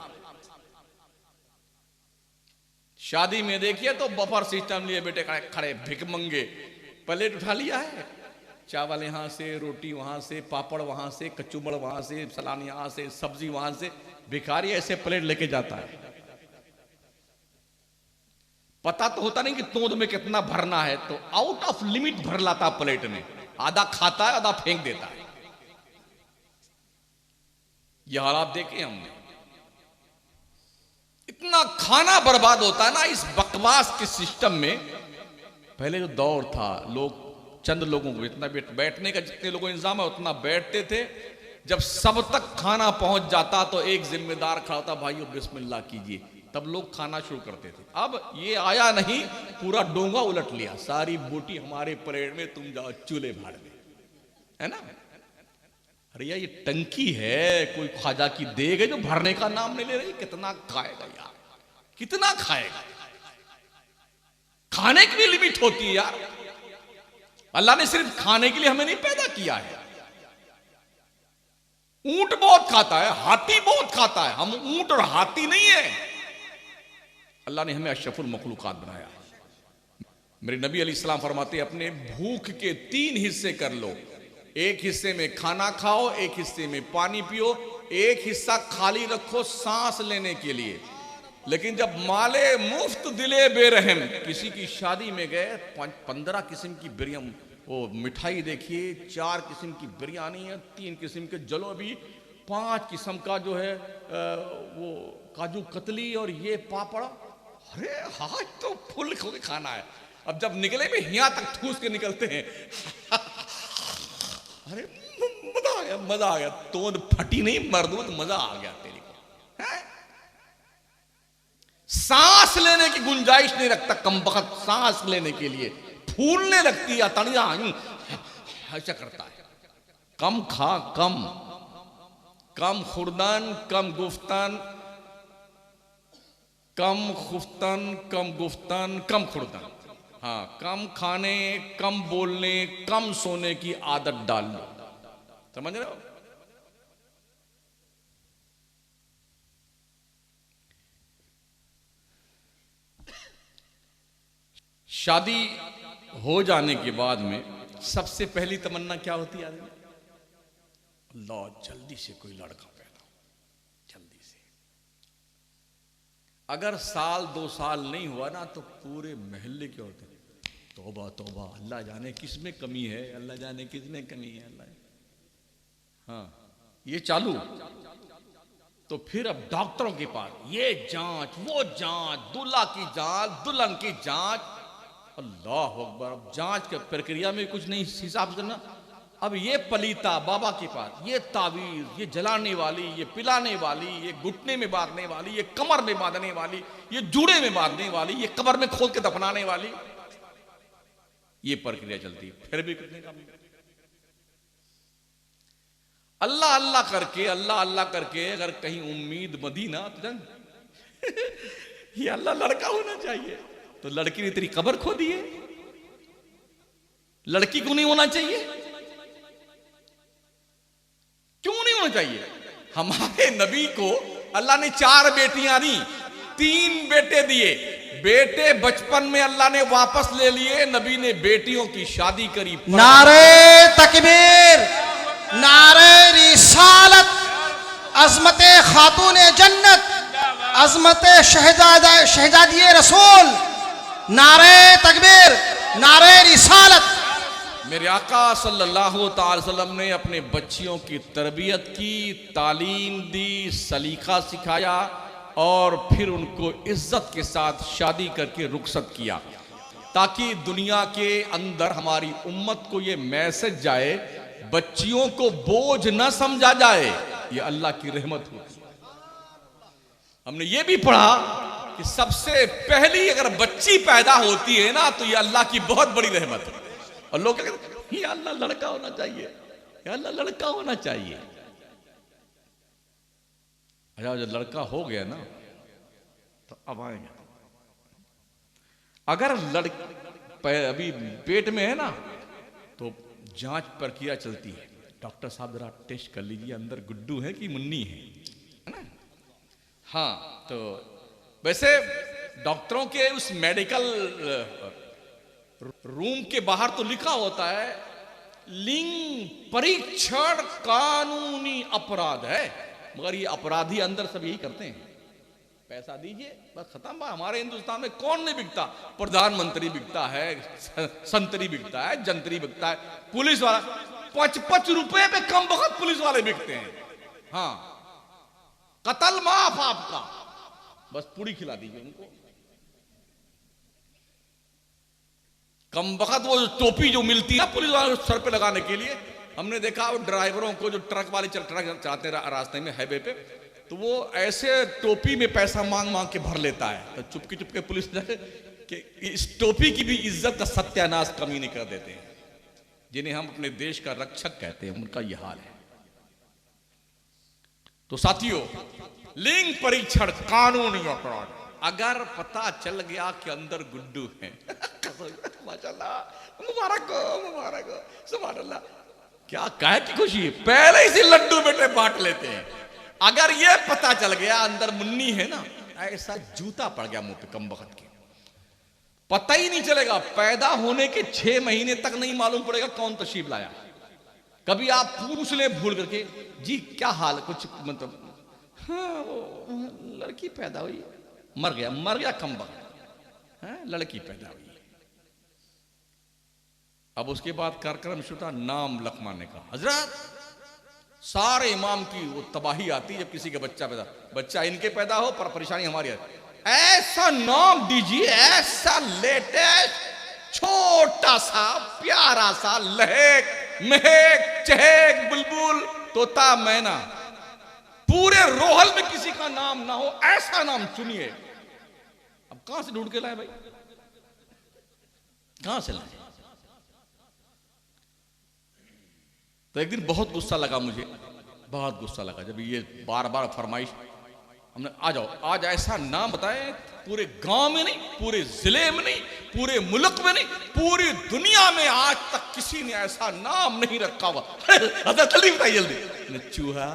शादी में देखिए तो बफर सिस्टम लिए बेटे खड़े खड़े भिकमंगे, प्लेट उठा लिया है, चावल यहां से, रोटी वहां से, पापड़ वहां से, कचूमड़ वहां से, सलानी यहां से, सब्जी वहां से। भिखारी ऐसे प्लेट लेके जाता है, पता तो होता नहीं कि तोंद में कितना भरना है, तो आउट ऑफ लिमिट भर लाता प्लेट में। आधा खाता है, आधा फेंक देता है। यह हालात देखे हमने। इतना खाना बर्बाद होता है ना इस बकवास के सिस्टम में। पहले जो दौर था, लोग चंद लोगों को इतना बैठने का जितने लोगों इंतजाम है उतना बैठते थे। जब सब तक खाना पहुंच जाता तो एक जिम्मेदार खड़ा होता, भाइयों बिस्मिल्लाह कीजिए, तब लोग खाना शुरू करते थे। अब ये आया नहीं, पूरा डोंगा उलट लिया, सारी बोटी हमारे परेड में, तुम जाओ चूल्हे भाड़ में, है ना। अरे यार ये टंकी है, कोई ख्वाजा की देग है जो भरने का नाम नहीं ले रही। कितना खाएगा यार, कितना खाएगा? खाने की भी लिमिट होती है यार। अल्लाह ने सिर्फ खाने के लिए हमें नहीं पैदा किया है। ऊंट बहुत खाता है, हाथी बहुत खाता है, हम ऊंट और हाथी नहीं है। अल्लाह ने हमें अशरफुल मखलूकात बनाया। मेरे नबी अलैहिस्सलाम फरमाते, अपने भूख के 3 हिस्से कर लो। एक हिस्से में खाना खाओ, एक हिस्से में पानी पियो, एक हिस्सा खाली रखो सांस लेने के लिए। लेकिन जब माले मुफ्त दिले बेरहम, किसी की शादी में गए, 15 किस्म की बिरयानी, वो मिठाई देखिए, 4 किस्म की बिरयानी है, 3 किस्म के जलेबी, 5 किस्म का जो है वो काजू कतली और ये पापड़। अरे आज तो फुल खाना है। अब जब निकले में हिया तक ठूस के निकलते हैं। अरे मजा आ गया, मजा आ गया। तोंद फटी नहीं मरदूत, मजा आ गया तेरे को। सांस लेने की गुंजाइश नहीं रखता कमबख्त, सांस लेने के लिए फूलने लगती है तड़िया, ऐसा करता है। कम खा, कम कम खुर्दन, कम गुफ्तन, कम खुफ्तन, कम गुफ्तन, कम खुर्दन। हाँ, कम खाने, कम बोलने, कम सोने की आदत डाल लो। समझ रहे हो? शादी हो जाने के बाद में सबसे पहली तमन्ना क्या होती है आदमी? अल्लाह जल्दी से कोई लड़का पैदा हो, जल्दी से। अगर साल 2 साल नहीं हुआ ना तो पूरे मोहल्ले के होते हैं, तौबा तौबा, अल्लाह जाने किस में कमी है, अल्लाह जाने किस में कमी है, अल्लाह। हाँ, ये चालू। तो फिर अब डॉक्टरों के पास ये जांच, वो जांच, दूल्हा की जांच, दुल्हन की जांच, अल्लाह अकबर। अब जांच के प्रक्रिया में कुछ नहीं हिसाब करना। अब ये पलीता बाबा के पास, ये तावीज, ये जलाने वाली, ये पिलाने वाली, ये घुटने में बांधने वाली, ये कमर में बांधने वाली, ये जूड़े में बांधने वाली, ये कब्र में खोल के दफनाने वाली, ये प्रक्रिया चलती है। फिर भी कितने काम। अल्लाह अल्लाह करके, अल्लाह अल्लाह करके अगर कहीं उम्मीद बंधी ना तो जान ये अल्लाह लड़का होना चाहिए, तो लड़की ने तेरी कब्र खो दी है। लड़की क्यों नहीं होना चाहिए? क्यों नहीं होना चाहिए? हमारे नबी को अल्लाह ने 4 बेटियां दी, 3 बेटे दिए। बेटे बचपन में अल्लाह ने वापस ले लिए, नबी ने बेटियों की शादी करी। नारे तकबीर, नारे रिसालत, अजमत खातून जन्नत, अजमत शहजादी रसूल, नारे तकबीर, नारे रिसालत। मेरे आका सल्लल्लाहु अलैहि वसल्लम ने अपने बच्चियों की तरबियत की, तालीम दी, सलीका सिखाया और फिर उनको इज्जत के साथ शादी करके रुखसत किया, ताकि दुनिया के अंदर हमारी उम्मत को ये मैसेज जाए, बच्चियों को बोझ न समझा जाए, ये अल्लाह की रहमत होती है। हमने ये भी पढ़ा कि सबसे पहली अगर बच्ची पैदा होती है ना तो ये अल्लाह की बहुत बड़ी रहमत है। और लोग क्या कहते हैं, ये अल्लाह लड़का होना चाहिए, ये अल्लाह लड़का होना चाहिए। अच्छा, जब लड़का हो गया ना तो अब आएंगे। अगर अभी पेट में है ना तो जांच प्रक्रिया चलती है। डॉक्टर साहब जरा टेस्ट कर लीजिए अंदर गुड्डू है कि मुन्नी है ना। हाँ, तो वैसे डॉक्टरों के उस मेडिकल रूम के बाहर तो लिखा होता है लिंग परीक्षण कानूनी अपराध है, मगर ये अपराधी अंदर सब यही करते हैं, पैसा दीजिए बस खत्म। हमारे हिंदुस्तान में कौन नहीं बिकता? प्रधानमंत्री बिकता है, संतरी बिकता है, जंतरी बिकता है, पुलिस वाला 5-5 रुपए पे कम वक्त पुलिस वाले बिकते हैं। हाँ, कत्ल माफ आपका, बस पूरी खिला दीजिए उनको। कम वक्त वो टोपी जो मिलती है पुलिस वाले सर पे लगाने के लिए, हमने देखा वो ड्राइवरों को जो ट्रक वाले ट्रक चलाते रास्ते में हाईवे पे, तो वो ऐसे टोपी में पैसा मांग मांग के भर लेता है, तो चुपके चुपके पुलिस कि इस टोपी की भी इज्जत का सत्यानाश कमी नहीं कर देते हैं। जिन्हें हम अपने देश का रक्षक कहते हैं उनका यह हाल है। तो साथियों, लिंग परीक्षण कानूनी अपराध। अगर पता चल गया कि अंदर गुड्डू है माशाल्लाह, मुबारक हो, मुबारक हो, सुभान अल्लाह, क्या कहे की खुशी, पहले ही से लड्डू बेटे बांट लेते हैं। अगर ये पता चल गया अंदर मुन्नी है ना, ऐसा जूता पड़ गया मुंह पे कम वक्त के, पता ही नहीं चलेगा। पैदा होने के 6 महीने तक नहीं मालूम पड़ेगा कौन तशरीफ लाया। कभी आप पूछ ले भूल करके, जी क्या हाल, कुछ मतलब हाँ वो लड़की पैदा हुई, मर गया कम वक्त, लड़की पैदा हुई। अब उसके बाद कार्यक्रम शुरू, नाम लखमाने का। हजरत सारे इमाम की वो तबाही आती जब किसी का बच्चा इनके पैदा हो, पर परेशानी हमारी आती। ऐसा नाम दीजिए, ऐसा लेटेस्ट छोटा सा प्यारा सा लहक महक चहक बुलबुल तोता मैना, पूरे रोहल में किसी का नाम ना हो, ऐसा नाम चुनिए। अब कहां से ढूंढ के लाए भाई, कहां से लाए? तो एक दिन बहुत गुस्सा लगा मुझे, बहुत गुस्सा लगा जब ये बार बार फरमाइश। हमने आ जाओ, आज ऐसा नाम बताए, पूरे गांव में नहीं, पूरे जिले में नहीं, पूरे मुल्क में नहीं, पूरी दुनिया में आज तक किसी ने ऐसा नाम नहीं रखा हुआ। जल्दी बताइए जल्दी। चूहा,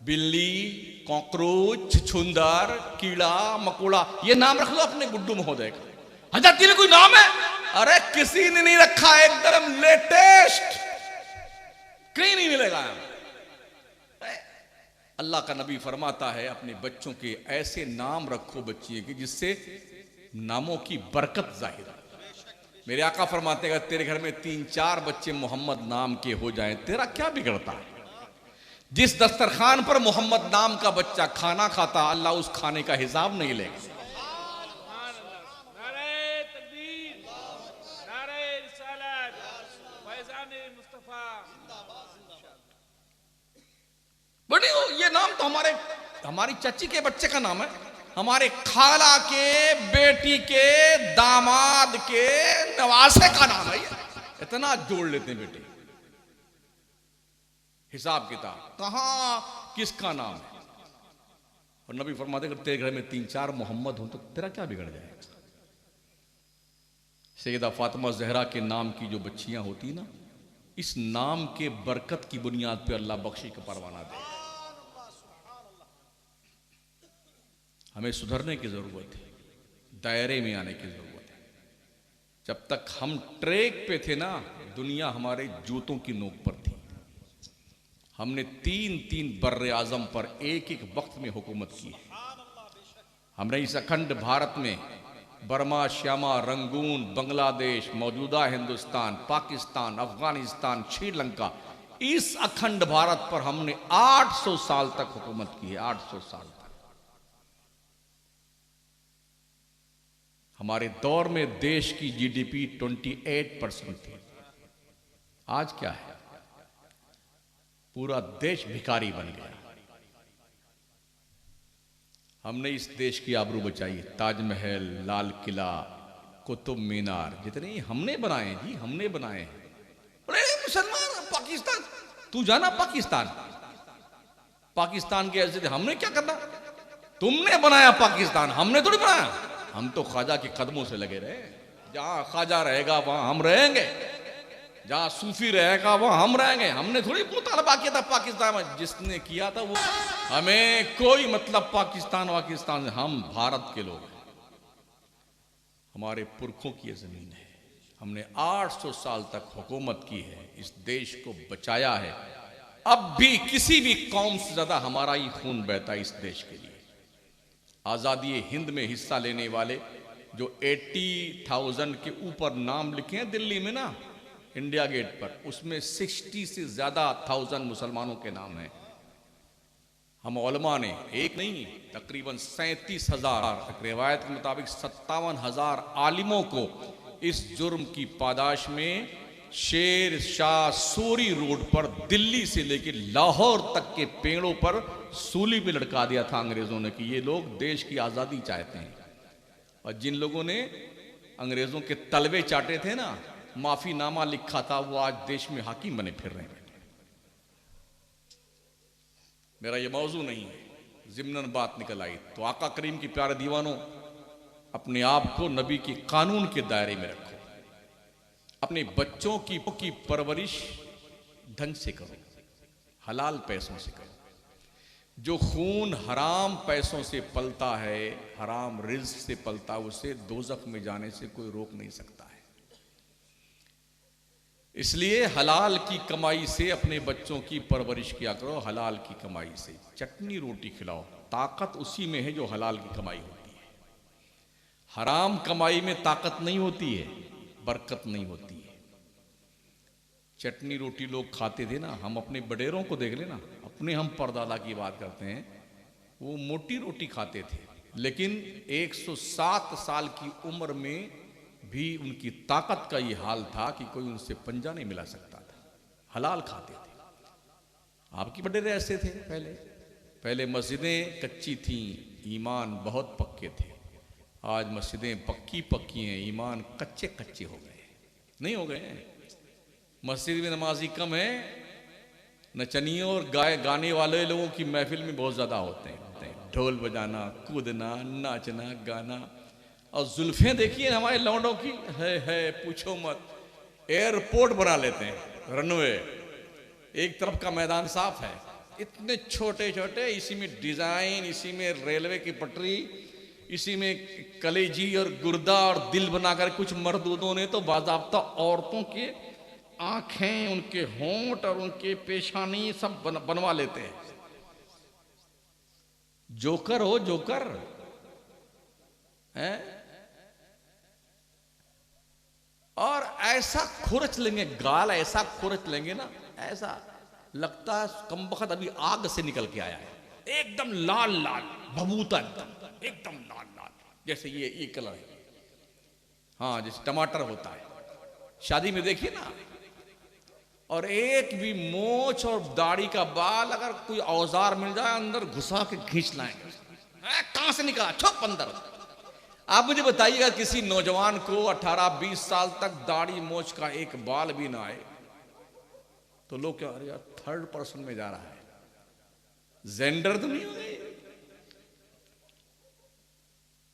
बिल्ली, कॉकरोच, छुछुंदर, कीड़ा मकोड़ा, ये नाम रख लो अपने गुड्डू महोदय का। हजरत कोई नाम है? अरे किसी ने नहीं रखा, एकदम लेटेस्ट, कहीं नहीं मिलेगा। अल्लाह का नबी फरमाता है अपने बच्चों के ऐसे नाम रखो बच्चियों के जिससे नामों की बरकत जाहिर है। मेरे आका फरमाते हैं तेरे घर में 3-4 बच्चे मोहम्मद नाम के हो जाएं, तेरा क्या बिगड़ता है? जिस दस्तरखान पर मोहम्मद नाम का बच्चा खाना खाता, अल्लाह उस खाने का हिसाब नहीं लेगा। बड़ी ये नाम तो हमारी चाची के बच्चे का नाम है, हमारे खाला के बेटी के दामाद के नवासे का नाम है। इतना जोड़ लेते हैं बेटे, हिसाब किताब कहां किसका नाम है। और नबी फरमाते अगर तेरे घर में 3-4 मोहम्मद हो तो तेरा क्या बिगड़ जाएगा। सैयदा फातिमा जहरा के नाम की जो बच्चियां होती ना, इस नाम के बरकत की बुनियाद पे अल्लाह बख्शी का परवाना दे। हमें सुधरने की जरूरत है, दायरे में आने की जरूरत है। जब तक हम ट्रैक पे थे ना, दुनिया हमारे जूतों की नोक पर थी। हमने 3-3 बर्रे आजम पर एक वक्त में हुकूमत की है। हमने इस अखंड भारत में बर्मा, श्यामा, रंगून, बांग्लादेश, मौजूदा हिंदुस्तान, पाकिस्तान, अफगानिस्तान, श्रीलंका, इस अखंड भारत पर हमने 800 साल तक हुकूमत की है। 800 साल तक। हमारे दौर में देश की जीडीपी 28% थी। आज क्या है? पूरा देश भिखारी बन गया। हमने इस देश की आबरू बचाई। ताजमहल, लाल किला, कुतुब मीनार जितने हमने बनाए जी, हमने बनाए हैं। अरे मुसलमान पाकिस्तान, तू जाना पाकिस्तान, पाकिस्तान के ऐसे हमने क्या करना? तुमने बनाया पाकिस्तान, हमने थोड़ी बनाया। हम तो ख्वाजा के कदमों से लगे रहे। जहां ख्वाजा रहेगा वहां हम रहेंगे, जहां सूफी रहेगा वहां हम रहेंगे। हमने थोड़ी मुतालबा किया था पाकिस्तान में, जिसने किया था वो, हमें कोई मतलब पाकिस्तान वाकिस्तान से। हम भारत के लोग हैं, हमारे पुरखों की ये जमीन है। हमने 800 साल तक हुकूमत की है, इस देश को बचाया है। अब भी किसी भी कौम से ज्यादा हमारा ही खून बहता है इस देश के लिए। आज़ादी हिंद में हिस्सा लेने वाले जो 80,000 के ऊपर नाम लिखे हैं दिल्ली में ना, इंडिया गेट पर, उसमें 60 से ज्यादा 1000 मुसलमानों के नाम हैं। हम उलमा ने एक नहीं, तकरीबन 37,000, रिवायत के मुताबिक 57,000 आलिमों को इस जुर्म की पादाश में शेर शाह सूरी रोड पर दिल्ली से लेकर लाहौर तक के पेड़ों पर सूली पे लटका दिया था अंग्रेजों ने कि ये लोग देश की आजादी चाहते हैं। और जिन लोगों ने अंग्रेजों के तलवे चाटे थे ना, माफीनामा लिखा था, वो आज देश में हाकिम बने फिर रहे हैं। मेरा ये मौजू नहीं है, जिम्नन बात निकल आई। तो आका करीम की प्यारे दीवानों, अपने आप को नबी के कानून के दायरे में रखो। अपने बच्चों की परवरिश ढंग से करो, हलाल पैसों से करो। जो खून हराम पैसों से पलता है, हराम रिज़्क़ से पलता है, उसे दोज़ख में जाने से कोई रोक नहीं सकता है। इसलिए हलाल की कमाई से अपने बच्चों की परवरिश किया करो। हलाल की कमाई से चटनी रोटी खिलाओ। ताकत उसी में है जो हलाल की कमाई होती है। हराम कमाई में ताकत नहीं होती है, बरकत नहीं होती है। चटनी रोटी लोग खाते थे ना, हम अपने बडेरों को देख लेना, अपने हम परदादा की बात करते हैं, वो मोटी रोटी खाते थे, लेकिन 107 साल की उम्र में भी उनकी ताकत का ये हाल था कि कोई उनसे पंजा नहीं मिला सकता था। हलाल खाते थे। आपकी बडेरे ऐसे थे। पहले मस्जिदें कच्ची थीं, ईमान बहुत पक्के थे। आज मस्जिदें पक्की हैं, ईमान कच्चे हो गए। नहीं हो गए हैं। मस्जिद में नमाजी कम है, नचनियों और गाने वाले लोगों की महफिल में बहुत ज़्यादा होते हैं। ढोल बजाना, कूदना, नाचना, गाना। और जुल्फें देखिए हमारे लौंडों की, है पूछो मत। एयरपोर्ट बना लेते हैं, रनवे, एक तरफ का मैदान साफ है, इतने छोटे छोटे, इसी में डिज़ाइन, इसी में रेलवे की पटरी, इसी में कलेजी और गुर्दा और दिल बनाकर कुछ मर्दों ने तो बाज़ाब्ता औरतों के आंखें, उनके होंठ और उनके पेशानी सब बनवा लेते हैं। जोकर हो जोकर है। और ऐसा खुरच लेंगे, गाल ऐसा खुरच लेंगे ना, ऐसा लगता है कमबख्त अभी आग से निकल के आया है। एकदम लाल लाल भभूता, एकदम लाल लाल, जैसे ये कलर है। हाँ, जैसे टमाटर होता है। शादी में देखिए ना, और एक भी मोछ और दाढ़ी का बाल अगर कोई औजार मिल जाए अंदर घुसा के खींच लाएंगे। कहां से निकला, छुप अंदर। आप मुझे बताइएगा, किसी नौजवान को 18-20 साल तक दाढ़ी मोछ का एक बाल भी ना आए तो लोग क्या, अरे यार थर्ड पर्सन में जा रहा है, जेंडर तो नहीं हो गई।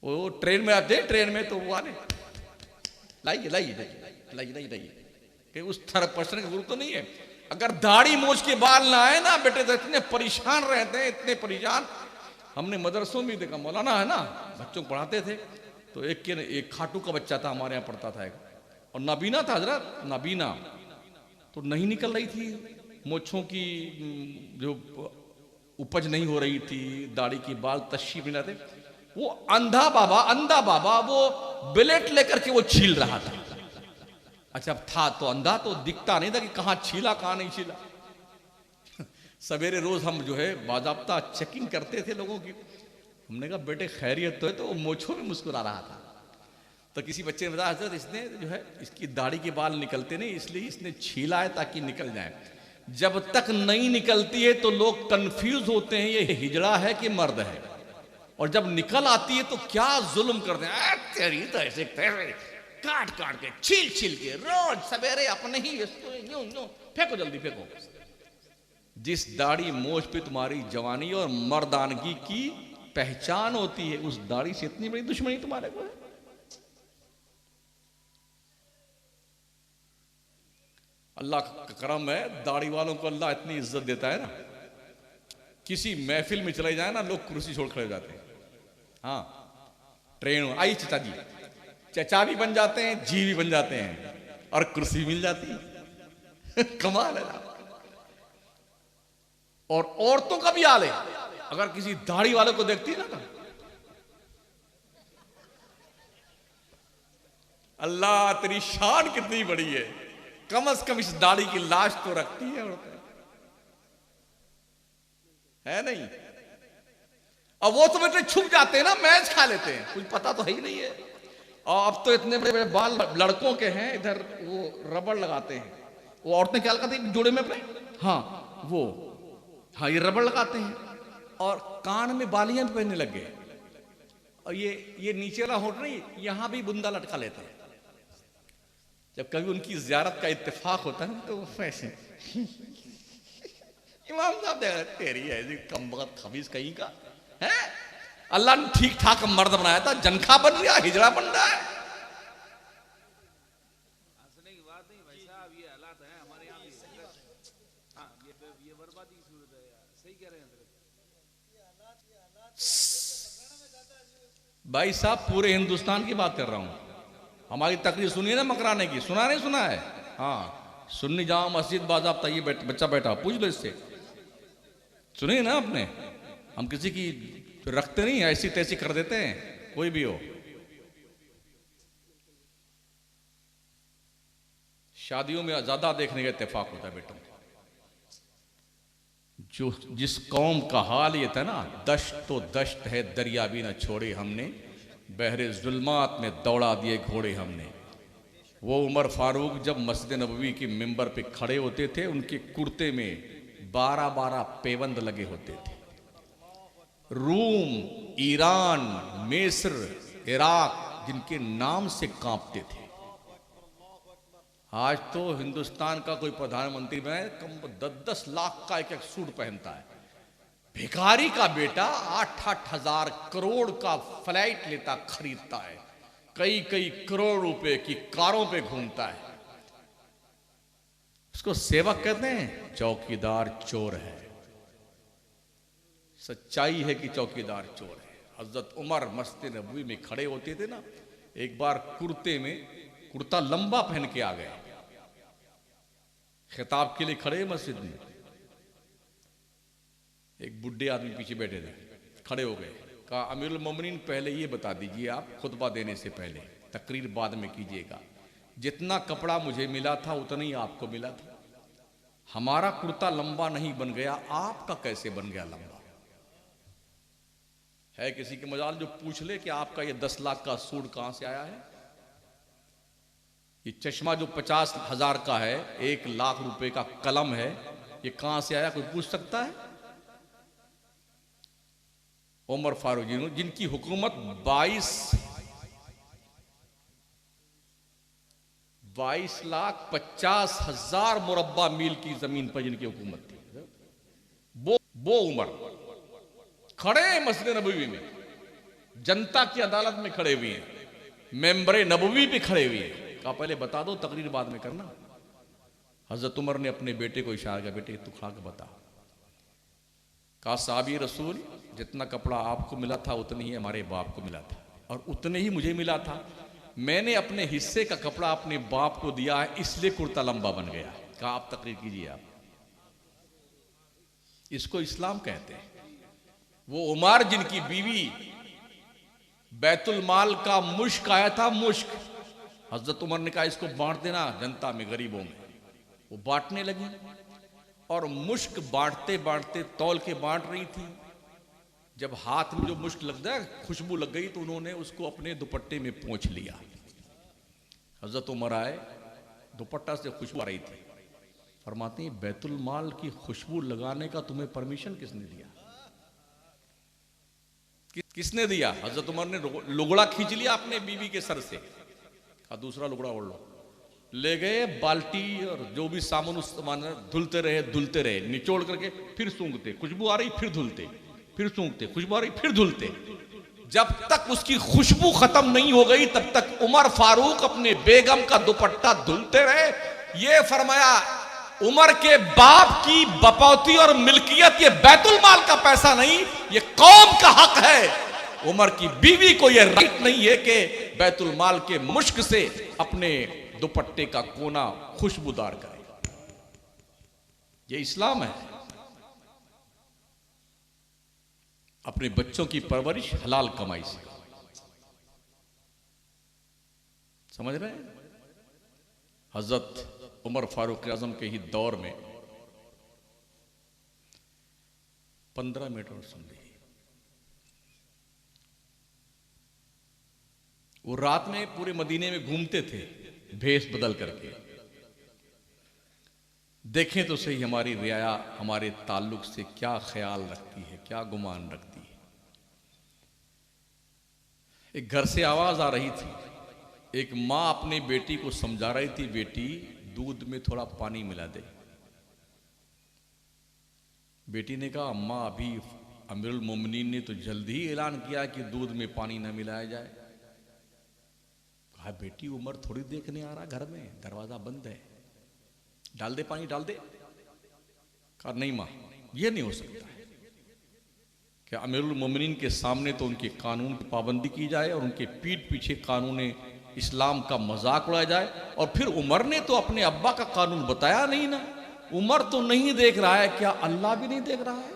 वो ट्रेन में आते, ट्रेन में तो वो आने लाइए लाइए लाइए लाइए लाइए लाइए कि उस थर्ड पर्सन का गुरु तो नहीं है। अगर दाढ़ी मोछ के बाल ना आए ना बेटे तो इतने परेशान रहते हैं, इतने परेशान। हमने मदरसों में देखा, मौलाना है ना, बच्चों को पढ़ाते थे, तो एक खाटू का बच्चा था हमारे यहाँ पढ़ता था एक, और नाबीना था हजरत, नाबीना, तो नहीं निकल रही थी मोछों की, जो उपज नहीं हो रही थी, दाढ़ी की बाल तशरीफ नहीं लाते। वो अंधा बाबा वो ब्लेड लेकर के वो छील रहा था। अच्छा, था तो अंधा, तो दिखता नहीं था कि कहां छीला कहां नहीं छीला। सवेरे रोज हम जो है बाज़ाब्ता चेकिंग करते थे लोगों की। हमने कहा बेटे खैरियत तो है, तो वो मोछों में मुस्कुरा रहा था। तो किसी बच्चे ने बताया, हजरत इसने जो है इसकी दाढ़ी के बाल निकलते नहीं, इसलिए इसने छीला है ताकि निकल जाए। जब तक नहीं निकलती है तो लोग कंफ्यूज होते हैं ये हिजड़ा है कि मर्द है, और जब निकल आती है तो क्या जुल्म करते हैं, तेरी तो ऐसे काट काट के छील छील के रोज सवेरे अपने ही यूं फेंको, जल्दी फेंको। जिस दाढ़ी मोछ पे तुम्हारी जवानी और मर्दानगी की पहचान होती है, उस दाढ़ी से इतनी बड़ी दुश्मनी तुम्हारे को है। अल्लाह का करम है, दाढ़ी वालों को अल्लाह इतनी इज्जत देता है ना, किसी महफिल में चले जाए ना, लोग कुर्सी छोड़ खड़े हो जाते हैं। हाँ, ट्रेन आई चाचा जी, चचा भी बन जाते हैं, जी भी बन जाते हैं, और कुर्सी मिल जाती है। कमाल है ना। और औरतों का भी हाल है, अगर किसी दाढ़ी वाले को देखती है ना, अल्लाह तेरी शान कितनी बड़ी है, कम से कम इस दाढ़ी की लाश तो रखती है औरतें, है नहीं। अब वो तो बेटे छुप जाते हैं ना, मैच खा लेते हैं, कुछ पता तो है ही नहीं है। और अब तो इतने बड़े बड़े बाल लड़कों के हैं, इधर वो रबड़ लगाते हैं, वो औरतें क्या लगाती हैं जोड़े में अपने, हाँ वो, हाँ ये रबड़ लगाते हैं, और कान में बालियां भी पहनने लग गए, और ये नीचे वाला होठ नहीं, यहां भी बुंदा लटका लेते हैं। जब कभी उनकी ज़ियारत का इत्तेफाक होता है तो वैसे इमाम साहब तेरी ऐसी कमबख्त खबीस कहीं का है। अल्लाह ने ठीक ठाक मर्द बनाया था, जनखा बन गया, हिजड़ा बन रहा है। हंसने की बात नहीं भाई साहब, ये हालात है हमारे यहाँ भी। हाँ, ये बर्बादी की सूरत है यार, सही कह रहे हैं भाई साहब, पूरे हिंदुस्तान की बात कर रहा हूं। हमारी तकरीर सुनिए ना मकराने की, सुना नहीं सुना है? हाँ, सुन्नी जामा मस्जिद बाज़ाब्ता, ये बच्चा बैठा, पूछ लो इससे, सुनिए ना आपने। हम किसी की रखते नहीं, ऐसी तैसी कर देते हैं, कोई भी हो। शादियों में ज्यादा देखने का इत्तेफाक होता है बेटों। जो जिस कौम का हाल ये था ना, दश्त तो दश्त है, दरिया भी न छोड़े हमने, बहरे जुल्मात में दौड़ा दिए घोड़े हमने। वो उमर फारूक जब मस्जिद नबवी के मिंबर पे खड़े होते थे, उनके कुर्ते में 12-12 पेवंद लगे होते थे। रूम, ईरान, मिस्र, इराक जिनके नाम से कांपते थे। आज तो हिंदुस्तान का कोई प्रधानमंत्री बने, कम 10-10 लाख का एक सूट पहनता है। भिखारी का बेटा 8-8 हजार करोड़ का फ्लाइट लेता, खरीदता है, कई करोड़ रुपए की कारों पे घूमता है। उसको सेवक कहते हैं, चौकीदार चोर है। सच्चाई है कि चौकीदार चोर है। हजरत उमर मस्जिद नबवी में खड़े होते थे ना, एक बार कुर्ते में, कुर्ता लंबा पहन के आ गए, खिताब के लिए खड़े मस्जिद में। एक बुढ़े आदमी पीछे बैठे थे, खड़े हो गए, कहा अमीरुल मोमिनीन पहले ये बता दीजिए, आप खुतबा देने से पहले, तकरीर बाद में कीजिएगा, जितना कपड़ा मुझे मिला था उतना ही आपको मिला था, हमारा कुर्ता लंबा नहीं बन गया, आपका कैसे बन गया लंबा? है किसी के मजाल जो पूछ ले कि आपका ये 10 लाख का सूट कहां से आया है? ये चश्मा जो 50,000 का है, 1 लाख रुपए का कलम है, ये कहां से आया? कोई पूछ सकता है? उमर फारूक जी जिनकी हुकूमत 22,50,000 मुरब्बा मील की जमीन पर जिनकी हुकूमत थी, वो उमर खड़े हैं मस्जिद नबवी में, जनता की अदालत में खड़े हुए हैं, मेंबरे नबवी पे खड़े हुए हैं। कहा पहले बता दो, तकरीर बाद में करना। हजरत उमर ने अपने बेटे को इशारा किया, बेटे तू खड़ा के बता। कहा साहबी रसूल, जितना कपड़ा आपको मिला था उतनी ही हमारे बाप को मिला था, और उतने ही मुझे मिला था, मैंने अपने हिस्से का कपड़ा अपने बाप को दिया है, इसलिए कुर्ता लंबा बन गया। कहा आप तकरीर कीजिए। आप इसको इस्लाम कहते हैं। वो उमर जिनकी बीवी बैतुल माल का मुश्क आया था, मुश्क, हजरत उमर ने कहा इसको बांट देना जनता में, गरीबों में। वो बांटने लगी, और मुश्क बांटते बांटते तौल के बांट रही थी। जब हाथ में जो मुश्क लग जाए, खुशबू लग गई, तो उन्होंने उसको अपने दुपट्टे में पोंछ लिया। हजरत उमर आए, दुपट्टा से खुशबू आ रही थी, फरमाते हैं बैतुल माल की खुशबू लगाने का तुम्हें परमिशन किसने दिया? किसने दिया? हजरत उमर ने लुगड़ा खींच लिया अपने बीवी के सर से, कहा दूसरा लुगड़ा ओढ़ लो। ले गए बाल्टी और जो भी सामान उस सामान धुलते रहे, निचोड़ करके फिर सूंघते, खुशबू आ रही फिर धुलते, फिर सूंघते, खुशबू आ रही फिर धुलते। जब तक उसकी खुशबू खत्म नहीं हो गई तब तक उमर फारूक अपने बेगम का दुपट्टा धुलते रहे। ये फरमाया उमर के बाप की बपौती और मिल्कियत ये बैतुल माल का पैसा नहीं, ये कौम का हक है। उमर की बीवी को यह राइट नहीं है कि बैतुल माल के मुश्क से अपने दुपट्टे का कोना खुशबूदार करे। ये इस्लाम है। अपने बच्चों की परवरिश हलाल कमाई से, समझ रहे हैं? हजरत उमर फारूक आजम के ही दौर में 15 मिनट और सुन लीजिए। वो रात में पूरे मदीने में घूमते थे भेष बदल करके। देखें तो सही हमारी रियाया हमारे ताल्लुक से क्या ख्याल रखती है, क्या गुमान रखती है। एक घर से आवाज आ रही थी, एक माँ अपनी बेटी को समझा रही थी, बेटी दूध में थोड़ा पानी मिला दे। बेटी ने कहा अम्मा अभी अमीरुल मोमिनीन ने तो जल्दी ही ऐलान किया कि दूध में पानी न मिलाया जाए। कहा बेटी उमर थोड़ी देखने आ रहा, घर में दरवाजा बंद है, डाल दे पानी, डाल दे। कहा नहीं मां, ये नहीं हो सकता है कि अमीरुल मोमिनीन के सामने तो उनके कानून की पाबंदी की जाए और उनके पीठ पीछे कानून इस्लाम का मजाक उड़ाया जाए। और फिर उमर ने तो अपने अब्बा का कानून बताया नहीं ना, उमर तो नहीं देख रहा है, क्या अल्लाह भी नहीं देख रहा है?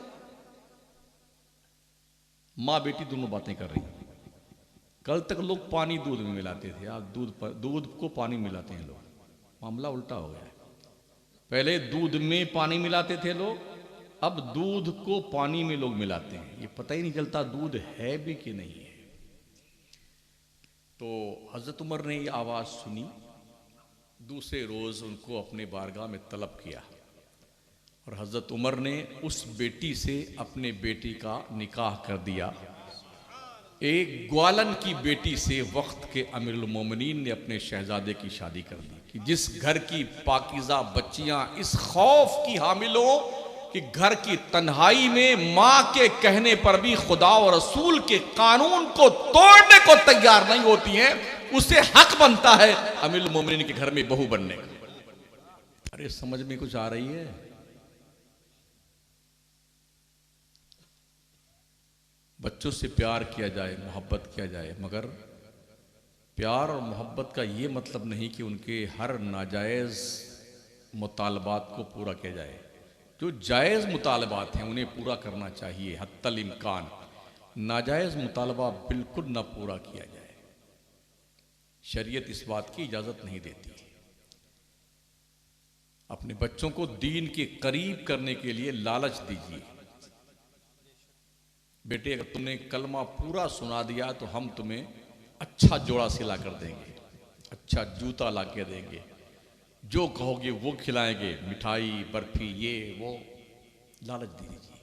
मां बेटी दोनों बातें कर रही। कल तक लोग पानी दूध में मिलाते थे, आज दूध को पानी मिलाते हैं लोग। मामला उल्टा हो गया है। पहले दूध में पानी मिलाते थे लोग, अब दूध को पानी में लोग मिलाते हैं। ये पता ही नहीं चलता दूध है भी कि नहीं है। तो हजरत उमर ने ये आवाज सुनी, दूसरे रोज उनको अपने बारगाह में तलब किया और हजरत उमर ने उस बेटी से अपने बेटी का निकाह कर दिया। एक ग्वालन की बेटी से वक्त के अमीरुल मोमिनीन ने अपने शहजादे की शादी कर दी कि जिस घर की पाकीज़ा बच्चियां इस खौफ की हामिल हो कि घर की तन्हाई में मां के कहने पर भी खुदा और रसूल के कानून को तोड़ने को तैयार नहीं होती हैं, उसे हक बनता है अमीरुल मोमिनीन के घर में बहू बनने का। अरे समझ में कुछ आ रही है? बच्चों से प्यार किया जाए, मोहब्बत किया जाए, मगर प्यार और मोहब्बत का ये मतलब नहीं कि उनके हर नाजायज़ मुतालबात को पूरा किया जाए। जो जायज़ मुतालबात हैं उन्हें पूरा करना चाहिए हत्तल इम्कान। नाजायज़ मुतालबा बिल्कुल ना पूरा किया जाए। शरीयत इस बात की इजाज़त नहीं देती। अपने बच्चों को दीन के करीब करने के लिए लालच दीजिए। बेटे, अगर तुमने कलमा पूरा सुना दिया तो हम तुम्हें अच्छा जोड़ा सिला कर देंगे, अच्छा जूता ला के देंगे, जो कहोगे वो खिलाएंगे, मिठाई बर्फी ये वो, लालच दे दीजिए।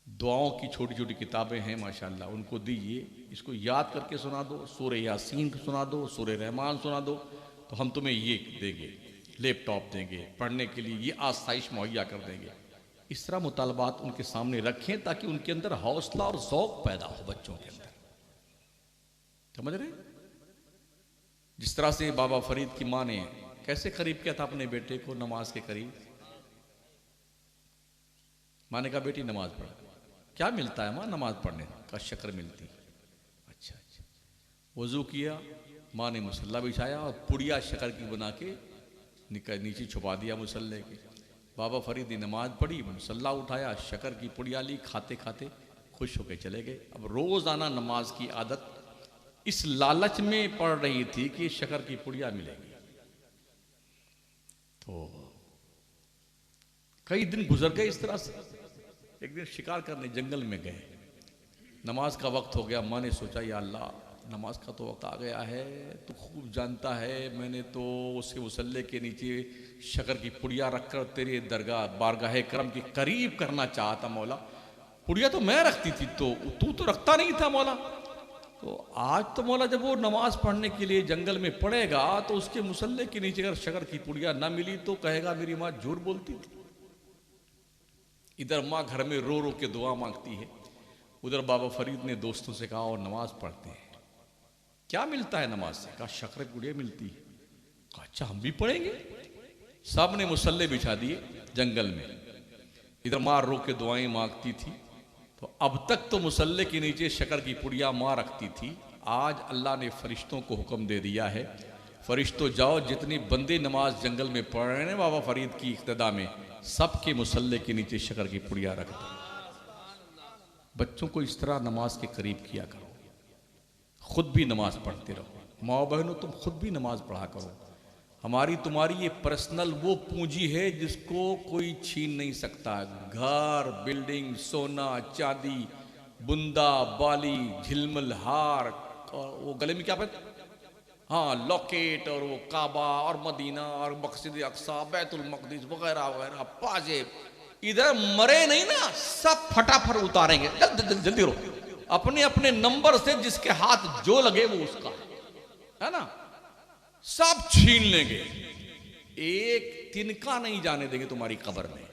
दुआओं की छोटी छोटी किताबें हैं माशाल्लाह, उनको दीजिए, इसको याद करके सुना दो, सूरह यासीन सुना दो, सूरह रहमान सुना दो, तो हम तुम्हें ये देंगे, लैपटॉप देंगे, पढ़ने के लिए ये आसाइश मुहैया कर देंगे। इस तरह मुतालबात उनके सामने रखें ताकि उनके अंदर हौसला और ज़ौक़ पैदा हो बच्चों के अंदर। समझ रहे? जिस तरह से बाबा फरीद की माँ ने कैसे करीब किया था अपने बेटे को नमाज के करीब। माँ ने कहा बेटी नमाज पढ़। क्या मिलता है माँ नमाज पढ़ने का? शक्कर मिलती। अच्छा अच्छा। वजू किया, माँ ने मुसल्ला बिछाया और पुड़िया शक्कर की बना के नीचे छुपा दिया मुसल्ले के। बाबा फरीद ने नमाज पढ़ी, मुसल्ला उठाया, शक्कर की पुड़िया ली, खाते खाते खुश होकर चले गए। अब रोज़ाना नमाज की आदत इस लालच में पड़ रही थी कि शक्कर की पुड़िया मिलेगी। तो कई दिन गुजर गए इस तरह से। एक दिन शिकार करने जंगल में गए, नमाज का वक्त हो गया। माँ ने सोचा या अल्लाह, नमाज का तो वक्त आ गया है, तो खूब जानता है मैंने तो उसके मुसल्ले के नीचे शक्कर की पुड़िया रखकर तेरे दरगाह बारगाह करम के करीब करना चाहता मौला। पुड़िया तो मैं रखती थी, तो तू तो रखता नहीं था मौला। तो आज तो मौला जब वो नमाज पढ़ने के लिए जंगल में पड़ेगा तो उसके मुसल्ले के नीचे अगर शक्कर की पुड़िया ना मिली तो कहेगा मेरी माँ झूठ बोलती थी। इधर माँ घर में रो रो के दुआ मांगती है, उधर बाबा फरीद ने दोस्तों से कहा और नमाज पढ़ते हैं। क्या मिलता है नमाज से? कहा शक्कर की पुड़िया मिलती है। कहा अच्छा हम भी पढ़ेंगे। सब ने मुसल्ले बिछा दिए जंगल में, इधर माँ रो के दुआएं मांगती थी। तो अब तक तो मुसल्ले के नीचे शक्कर की पुड़िया माँ रखती थी, आज अल्लाह ने फरिश्तों को हुक्म दे दिया है, फरिश्तों जाओ जितनी बंदे नमाज जंगल में पढ़ रहे हैं बाबा फरीद की इक्तदा में, सबके मुसल्ले के नीचे शक्कर की पुड़िया रख दो। बच्चों को इस तरह नमाज के करीब किया करो, खुद भी नमाज पढ़ते रहो। माँ बहनों तुम खुद भी नमाज पढ़ा करो। हमारी तुम्हारी ये पर्सनल वो पूंजी है जिसको कोई छीन नहीं सकता। घर, बिल्डिंग, सोना, चांदी, बुंदा, बाली, झिलमिल, हार, और वो गले में क्या पहनते, हाँ लॉकेट, और वो काबा और मदीना और मस्जिद अक्सा, बैतुल मक़दिस वगैरह वगैरह, पाजेब, इधर मरे नहीं ना, सब फटाफट उतारेंगे। जल्दी जल्दी रो, अपने अपने नंबर से जिसके हाथ जो लगे वो उसका है ना, सब छीन लेंगे, एक तिनका नहीं जाने देंगे तुम्हारी कब्र में।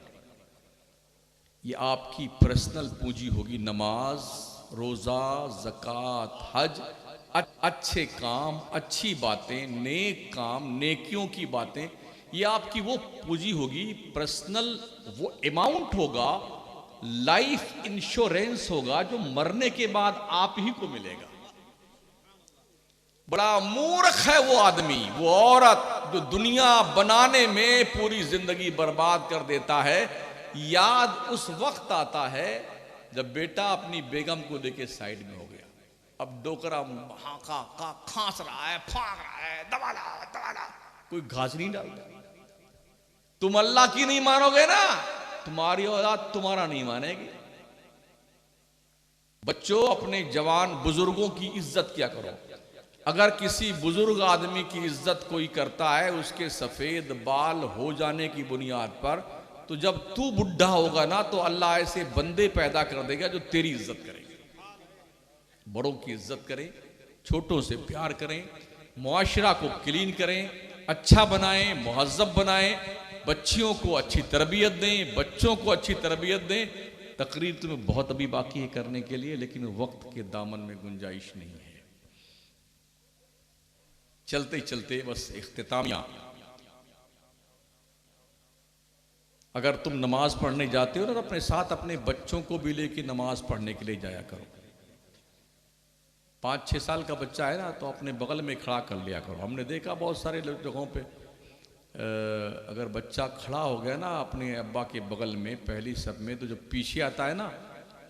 ये आपकी पर्सनल पूंजी होगी। नमाज, रोजा, ज़कात, हज, अच्छे काम, अच्छी बातें, नेक काम, नेकियों की बातें, ये आपकी वो पूंजी होगी, पर्सनल वो अमाउंट होगा, लाइफ इंश्योरेंस होगा जो मरने के बाद आप ही को मिलेगा। बड़ा मूर्ख है वो आदमी, वो औरत जो दुनिया बनाने में पूरी जिंदगी बर्बाद कर देता है। याद उस वक्त आता है जब बेटा अपनी बेगम को लेके साइड में हो गया, अब डोकरा का खांस रहा है, फांक रहा है, दबा ला, कोई घास नहीं डालता। तुम अल्लाह की नहीं मानोगे ना, तुम्हारी औलाद तुम्हारा नहीं मानेगी। बच्चों अपने जवान बुजुर्गों की इज्जत किया करो। अगर किसी बुजुर्ग आदमी की इज्जत कोई करता है उसके सफेद बाल हो जाने की बुनियाद पर, तो जब तू बुढ़ा होगा ना तो अल्लाह ऐसे बंदे पैदा कर देगा जो तेरी इज्जत करेंगे। बड़ों की इज्जत करें, छोटों से प्यार करें, मुआशरा को क्लीन करें, अच्छा बनाएं, मुहज्जब बनाएं, बच्चियों को अच्छी तरबियत दें, बच्चों को अच्छी तरबियत दें। तकरीर तुम्हें बहुत अभी बाकी है करने के लिए, लेकिन वक्त के दामन में गुंजाइश नहीं है। चलते चलते बस इख्तितामिया, अगर तुम नमाज पढ़ने जाते हो ना तो अपने साथ अपने बच्चों को भी लेके नमाज पढ़ने के लिए जाया करो। 5-6 साल का बच्चा है ना तो अपने बगल में खड़ा कर लिया करो। हमने देखा बहुत सारे जगहों पे अगर बच्चा खड़ा हो गया ना अपने अब्बा के बगल में पहली सब में, तो जब पीछे आता है ना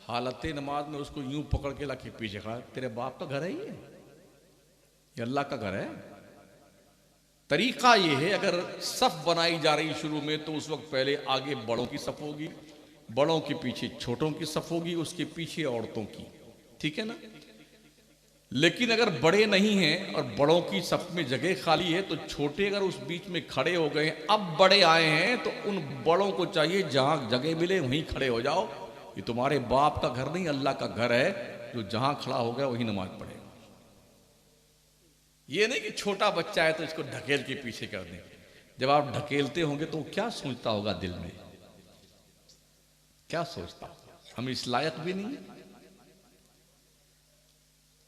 हालत नमाज में उसको यूं पकड़ के लाके पीछे खड़ा, तेरे बाप का घर है ये अल्लाह का घर है। तरीका ये है, अगर सफ बनाई जा रही शुरू में तो उस वक्त पहले आगे बड़ों की सफ होगी, बड़ों के पीछे छोटों की सफ होगी, उसके पीछे औरतों की, ठीक है ना। लेकिन अगर बड़े नहीं हैं और बड़ों की सफ में जगह खाली है तो छोटे अगर उस बीच में खड़े हो गए, अब बड़े आए हैं तो उन बड़ों को चाहिए जहां जगह मिले वहीं खड़े हो जाओ। ये तुम्हारे बाप का घर नहीं अल्लाह का घर है, जो जहां खड़ा हो गया वहीं नमाज पढ़े। ये नहीं कि छोटा बच्चा है तो इसको ढकेल के पीछे कर दें। जब आप ढकेलते होंगे तो क्या सोचता होगा दिल में, क्या सोचता होगा, हम इस लायक भी नहीं।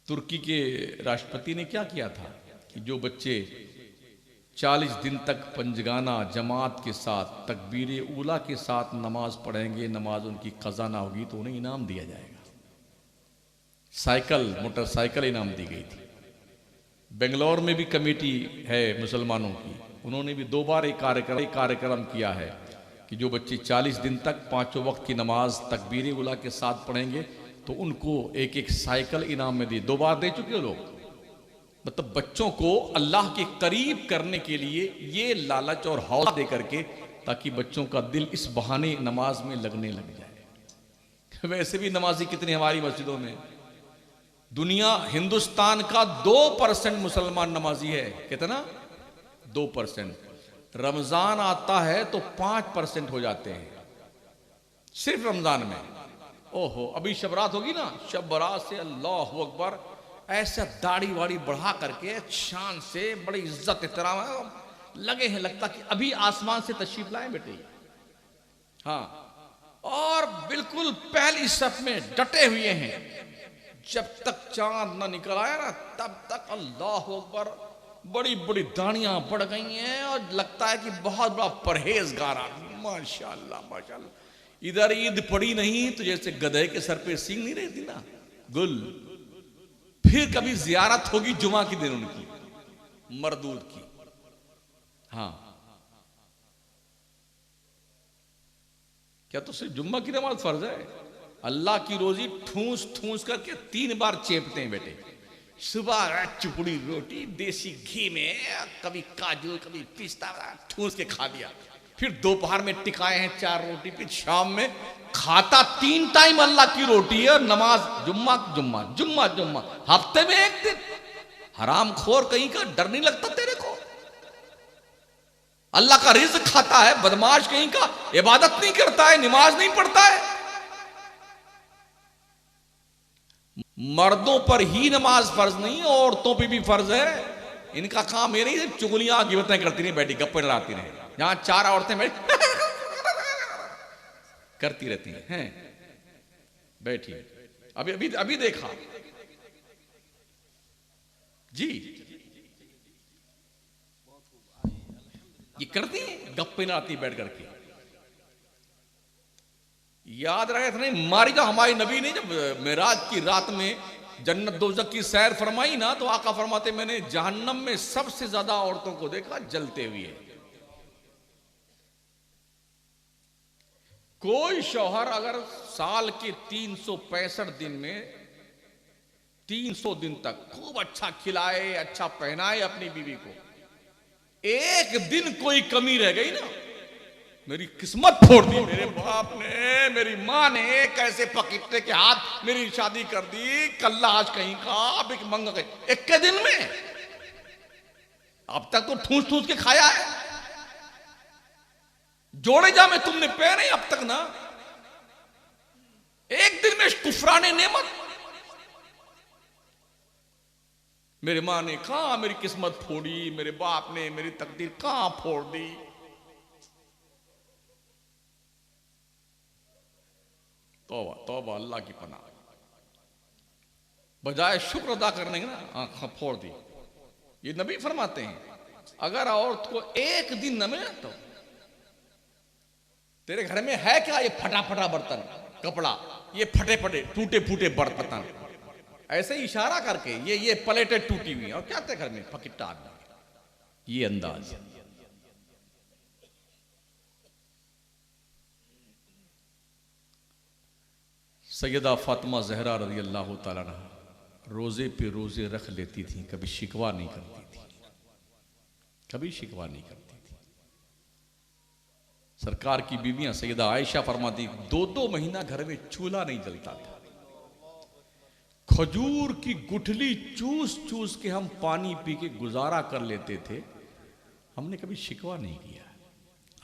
तुर्की के राष्ट्रपति ने क्या किया था कि जो बच्चे 40 दिन तक पंजगाना जमात के साथ तकबीर ऊला के साथ नमाज पढ़ेंगे, नमाज उनकी कज़ा ना होगी तो उन्हें इनाम दिया जाएगा। साइकिल, मोटरसाइकिल इनाम दी गई थी। बेंगलोर में भी कमेटी है मुसलमानों की, उन्होंने भी 2 बार एक कार्यक्रम किया है कि जो बच्चे 40 दिन तक 5 वक्त की नमाज तकबीर उला के साथ पढ़ेंगे तो उनको एक एक साइकिल इनाम में दी। 2 बार दे चुके हो लोग। मतलब बच्चों को अल्लाह के करीब करने के लिए ये लालच और हौसला दे करके, ताकि बच्चों का दिल इस बहाने नमाज में लगने लग जाए। वैसे भी नमाजी कितने हमारी मस्जिदों में, दुनिया हिंदुस्तान का 2% मुसलमान नमाजी है। कितना? 2%। रमजान आता है तो 5% हो जाते हैं सिर्फ रमजान में। ओहो, अभी शब रात होगी ना, शब बारात से अल्लाह अकबर ऐसा दाढ़ी वाड़ी बढ़ा करके शान से बड़ी इज्जत एहतराम लगे हैं, लगता कि अभी आसमान से तशरीफ लाए बेटे। हाँ, और बिल्कुल पहली सफ में डटे हुए हैं। जब तक चांद ना निकल आया ना तब तक अल्लाह अकबर, बड़ी बड़ी दाढ़ियां बढ़ गई हैं और लगता है कि बहुत बड़ा परहेजगार आदमी, माशाल्लाह माशाल्लाह। इधर ईद पड़ी नहीं तो जैसे गधे के सर पे सींग नहीं रहती ना, गुल। फिर कभी जियारत होगी जुमा के दिन उनकी, मरदूद की। हाँ, क्या तो सिर्फ जुम्मा की नमाज फर्ज है? अल्लाह की रोजी ठूस ठूस करके 3 बार चेपते हैं बेटे। सुबह चुपड़ी रोटी देसी घी में, कभी काजू कभी पिस्ता ठूस के खा लिया। फिर दोपहर में टिकाए हैं 4 रोटी, फिर शाम में खाता 3 टाइम अल्लाह की रोटी है और नमाज जुम्मा जुम्मा जुम्मा जुम्मा, हफ्ते में 1 दिन। हराम खोर कहीं का, डर नहीं लगता तेरे को? अल्लाह का रिज़्क खाता है, बदमाश कहीं का, इबादत नहीं करता है, नमाज नहीं पढ़ता है। मर्दों पर ही नमाज फर्ज नहीं, औरतों पे भी फर्ज है। इनका काम ये नहीं सिर्फ चुगलियां गिबतें करती नहीं बैठी, गप्पे लड़ाती रहे। जहां 4 औरतें बैठी करती रहती हैं बैठी। अभी अभी अभी देखा जी, ये करती हैं, गप्पे लड़ाती बैठ करके। याद रहे थे नहीं, मारी जो हमारी नबी ने जब मेराज की रात में जन्नत दोज़ख की सैर फरमाई ना, तो आका फरमाते मैंने जहन्नम में सबसे ज्यादा औरतों को देखा जलते हुए। कोई शौहर अगर साल के 365 दिन में 300 दिन तक खूब अच्छा खिलाए, अच्छा पहनाए अपनी बीवी को, एक दिन कोई कमी रह गई ना, मेरी किस्मत फोड़ दी मेरे बाप ने, मेरी माँ ने कैसे पकीटे के हाथ मेरी शादी कर दी, कल्ला आज कहीं का बिक मंग गई 1 दिन में। अब तक तो ठूस ठूस के खाया है, जोड़े जामे तुमने पहने अब तक ना, 1 दिन में कुफराने नेमत। मेरी माँ ने कहा मेरी किस्मत फोड़ी, मेरे बाप ने मेरी तकदीर कहां फोड़ दी। तौबा तौबा, अल्लाह की पनाह। बजाय शुक्र अदा करने के ना आंख फोड़ दी। ये नबी फरमाते हैं अगर औरत को 1 दिन न मिले तो तेरे घर में है क्या ये फटा फटा बर्तन, कपड़ा, ये फटे फटे टूटे फूटे बर्तन, ऐसे ही इशारा करके ये प्लेटें टूटी हुई हैं, और क्या तेरे घर में फकिट्टा आदमी, ये अंदाज। सैयदा फातिमा ज़हरा रज़ी अल्लाह तआला अन्हा रोजे पे रोजे रख लेती थी, कभी शिकवा नहीं करती थी, कभी शिकवा नहीं करती थी। सरकार की बीवियां सैयदा आयशा फरमाती 2-2 महीना घर में चूल्हा नहीं जलता था, खजूर की गुठली चूस चूस के हम पानी पी के गुजारा कर लेते थे, हमने कभी शिकवा नहीं किया।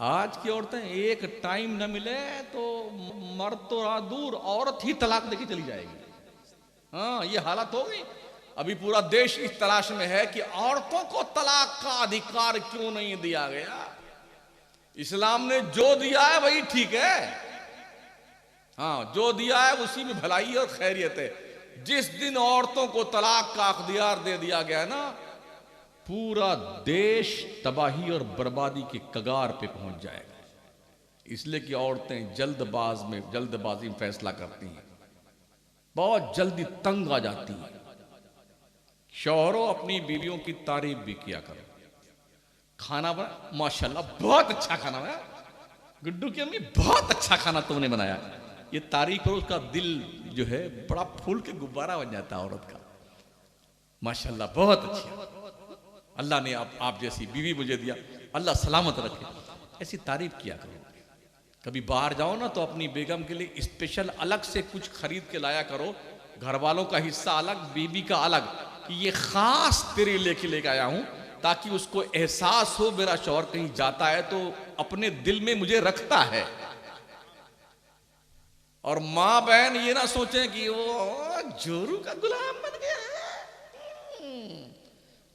आज की औरतें एक टाइम न मिले तो मर्द तो दूर, औरत ही तलाक देके चली जाएगी। हाँ, ये हालत हो गई। अभी पूरा देश इस तलाश में है कि औरतों को तलाक का अधिकार क्यों नहीं दिया गया। इस्लाम ने जो दिया है वही ठीक है। हाँ, जो दिया है उसी में भलाई और खैरियत है। जिस दिन औरतों को तलाक का अख्तियार दे दिया गया ना, पूरा देश तबाही और बर्बादी के कगार पे पहुंच जाएगा। इसलिए कि औरतें जल्दबाजी में फैसला करती हैं, बहुत जल्दी तंग आ जाती हैं। शौहरों, अपनी बीवियों की तारीफ भी किया करो। खाना बना, माशाल्लाह बहुत अच्छा खाना बनाया, गुड्डू की अम्मी बहुत अच्छा खाना तुमने बनाया, ये तारीफ करो, उसका दिल जो है बड़ा फूल के गुब्बारा बन जाता है औरत का। माशाल्लाह बहुत अच्छी, अल्लाह ने आप जैसी बीवी मुझे दिया, अल्लाह सलामत रखे, ऐसी तारीफ किया करो। कभी बाहर जाओ ना तो अपनी बेगम के लिए स्पेशल अलग से कुछ खरीद के लाया करो, घर वालों का हिस्सा अलग, बीबी का अलग, कि ये खास तेरे लेके आया हूं, ताकि उसको एहसास हो मेरा शौहर कहीं जाता है तो अपने दिल में मुझे रखता है। और माँ बहन ये ना सोचें कि वो जोरू का गुलाम बन गया है,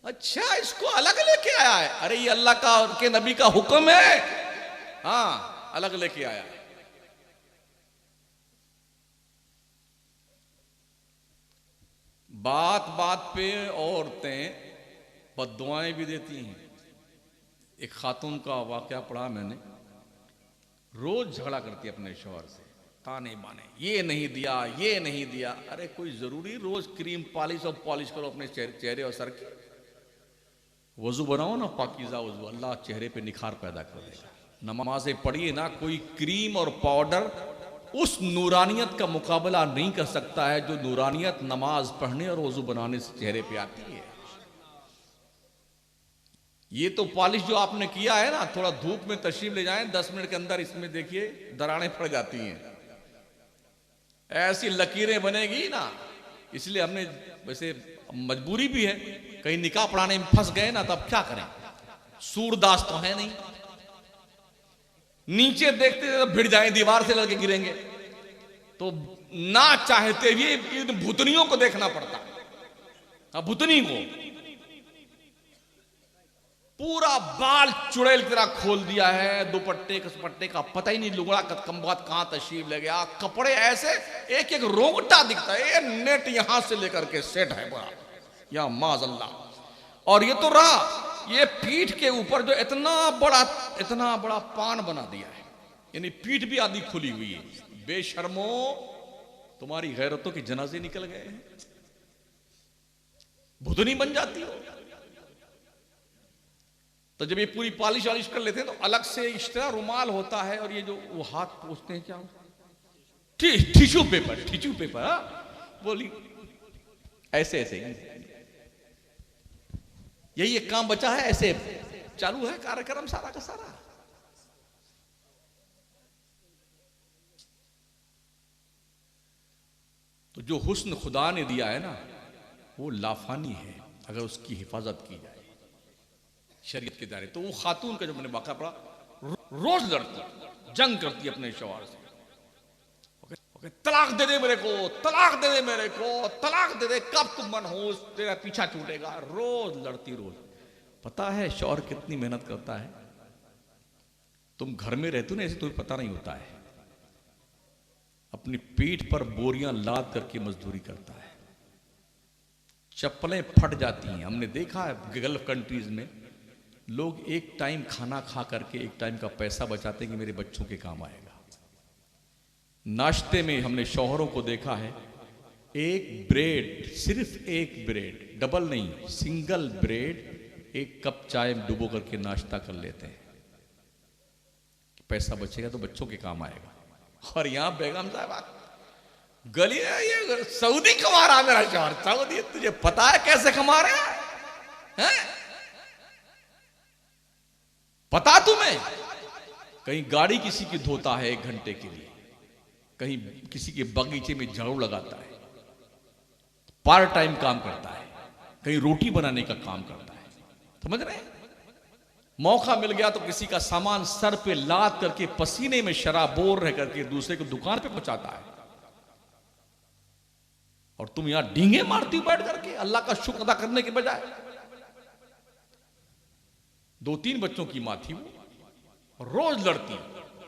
अच्छा इसको अलग लेके आया है। अरे ये अल्लाह का और के नबी का हुक्म है, हाँ अलग लेके आया है। बात बात पे औरतें बद्दुआएं भी देती हैं। एक खातून का वाकया पढ़ा मैंने, रोज झगड़ा करती है अपने शौहर से, ताने बाने, ये नहीं दिया, ये नहीं दिया। अरे कोई जरूरी रोज क्रीम पॉलिश करो अपने चेहरे और सर के? वजू बनाओ ना पाकीज़ा वजू, अल्लाह चेहरे पे निखार पैदा कर देगा। नमाजें पढ़िए ना, कोई क्रीम और पाउडर उस नूरानियत का मुकाबला नहीं कर सकता है जो नूरानियत नमाज पढ़ने और वजू बनाने से चेहरे पे आती है। ये तो पॉलिश जो आपने किया है ना, थोड़ा धूप में तशरीफ ले जाएं, 10 मिनट के अंदर इसमें देखिए दरारें पड़ जाती हैं, ऐसी लकीरें बनेगी ना। इसलिए हमने, वैसे मजबूरी भी है, कहीं निकाह पढ़ाने में फंस गए ना, तब क्या करें, सूरदास तो है नहीं, नीचे देखते तो भिड़ जाएं, दीवार से लड़के गिरेंगे, तो ना चाहते हुए इन भूतनियों को देखना पड़ता। हाँ, भूतनी को पूरा बाल चुड़ैल की तरह खोल दिया है, दुपट्टे का पता ही नहीं, लुगड़ा कमबात कहां तशरीफ ले गया, कपड़े ऐसे एक एक रोंगटा दिखता है, नेट यहां से लेकर के सेट है बड़ा, या माज़अल्लाह। और ये तो रहा, ये पीठ के ऊपर जो इतना बड़ा पान बना दिया है, यानी पीठ भी आधी खुली हुई है। बेशर्मो, तुम्हारी गैरतों के जनाजे निकल गए हैं, भुतनी बन जाती हो। तो जब ये पूरी पॉलिश वालिश कर लेते हैं तो अलग से इस तरह रुमाल होता है, और ये जो वो हाथ पोंछते हैं, क्या टिश्यू पेपर, हाँ बोली, ऐसे यही एक काम बचा है, ऐसे चालू है कार्यक्रम सारा का सारा। तो जो हुस्न खुदा ने दिया है ना, वो लाफानी है अगर उसकी हिफाजत की जाए शरीयत के दायरे। तो वो खातून का जो मैंने वाक़ा पढ़ा, रोज लड़ती, जंग करती अपने शौहर से, तलाक दे दे मेरे को, तलाक दे दे मेरे को, तलाक दे दे, कब तुम मनहूस, तेरा पीछा छूटेगा। रोज लड़ती, रोज। पता है शौहर कितनी मेहनत करता है? तुम घर में रहते हो ना, ऐसे तुम्हें पता नहीं होता है। अपनी पीठ पर बोरियां लाद करके मजदूरी करता है, चप्पलें फट जाती हैं। हमने देखा है गल्फ कंट्रीज में लोग एक टाइम खाना खा करके एक टाइम का पैसा बचाते हैं कि मेरे बच्चों के काम आएगा। नाश्ते में हमने शौहरों को देखा है, एक ब्रेड, सिर्फ एक ब्रेड, डबल नहीं, सिंगल ब्रेड, एक कप चाय में डुबो करके नाश्ता कर लेते हैं। पैसा बचेगा तो बच्चों के काम आएगा। और यहां बेगम साहब गली ये सऊदी कमा रहा मेरा शौहर, सऊदी, तुझे पता है कैसे कमा रहा है? पता तुम्हें? कहीं गाड़ी किसी की धोता है 1 घंटे के लिए, कहीं किसी के बगीचे में झाड़ू लगाता है, पार्ट टाइम काम करता है, कहीं रोटी बनाने का काम करता है। समझ रहे हैं? मौका मिल गया तो किसी का सामान सर पे लाद करके पसीने में शराबोर रह करके दूसरे को दुकान पे पहुंचाता है। और तुम यहां डींगे मारती हो बैठ करके अल्लाह का शुक्र अदा करने के बजाय। 2-3 बच्चों की मां थी वो, और रोज लड़ती,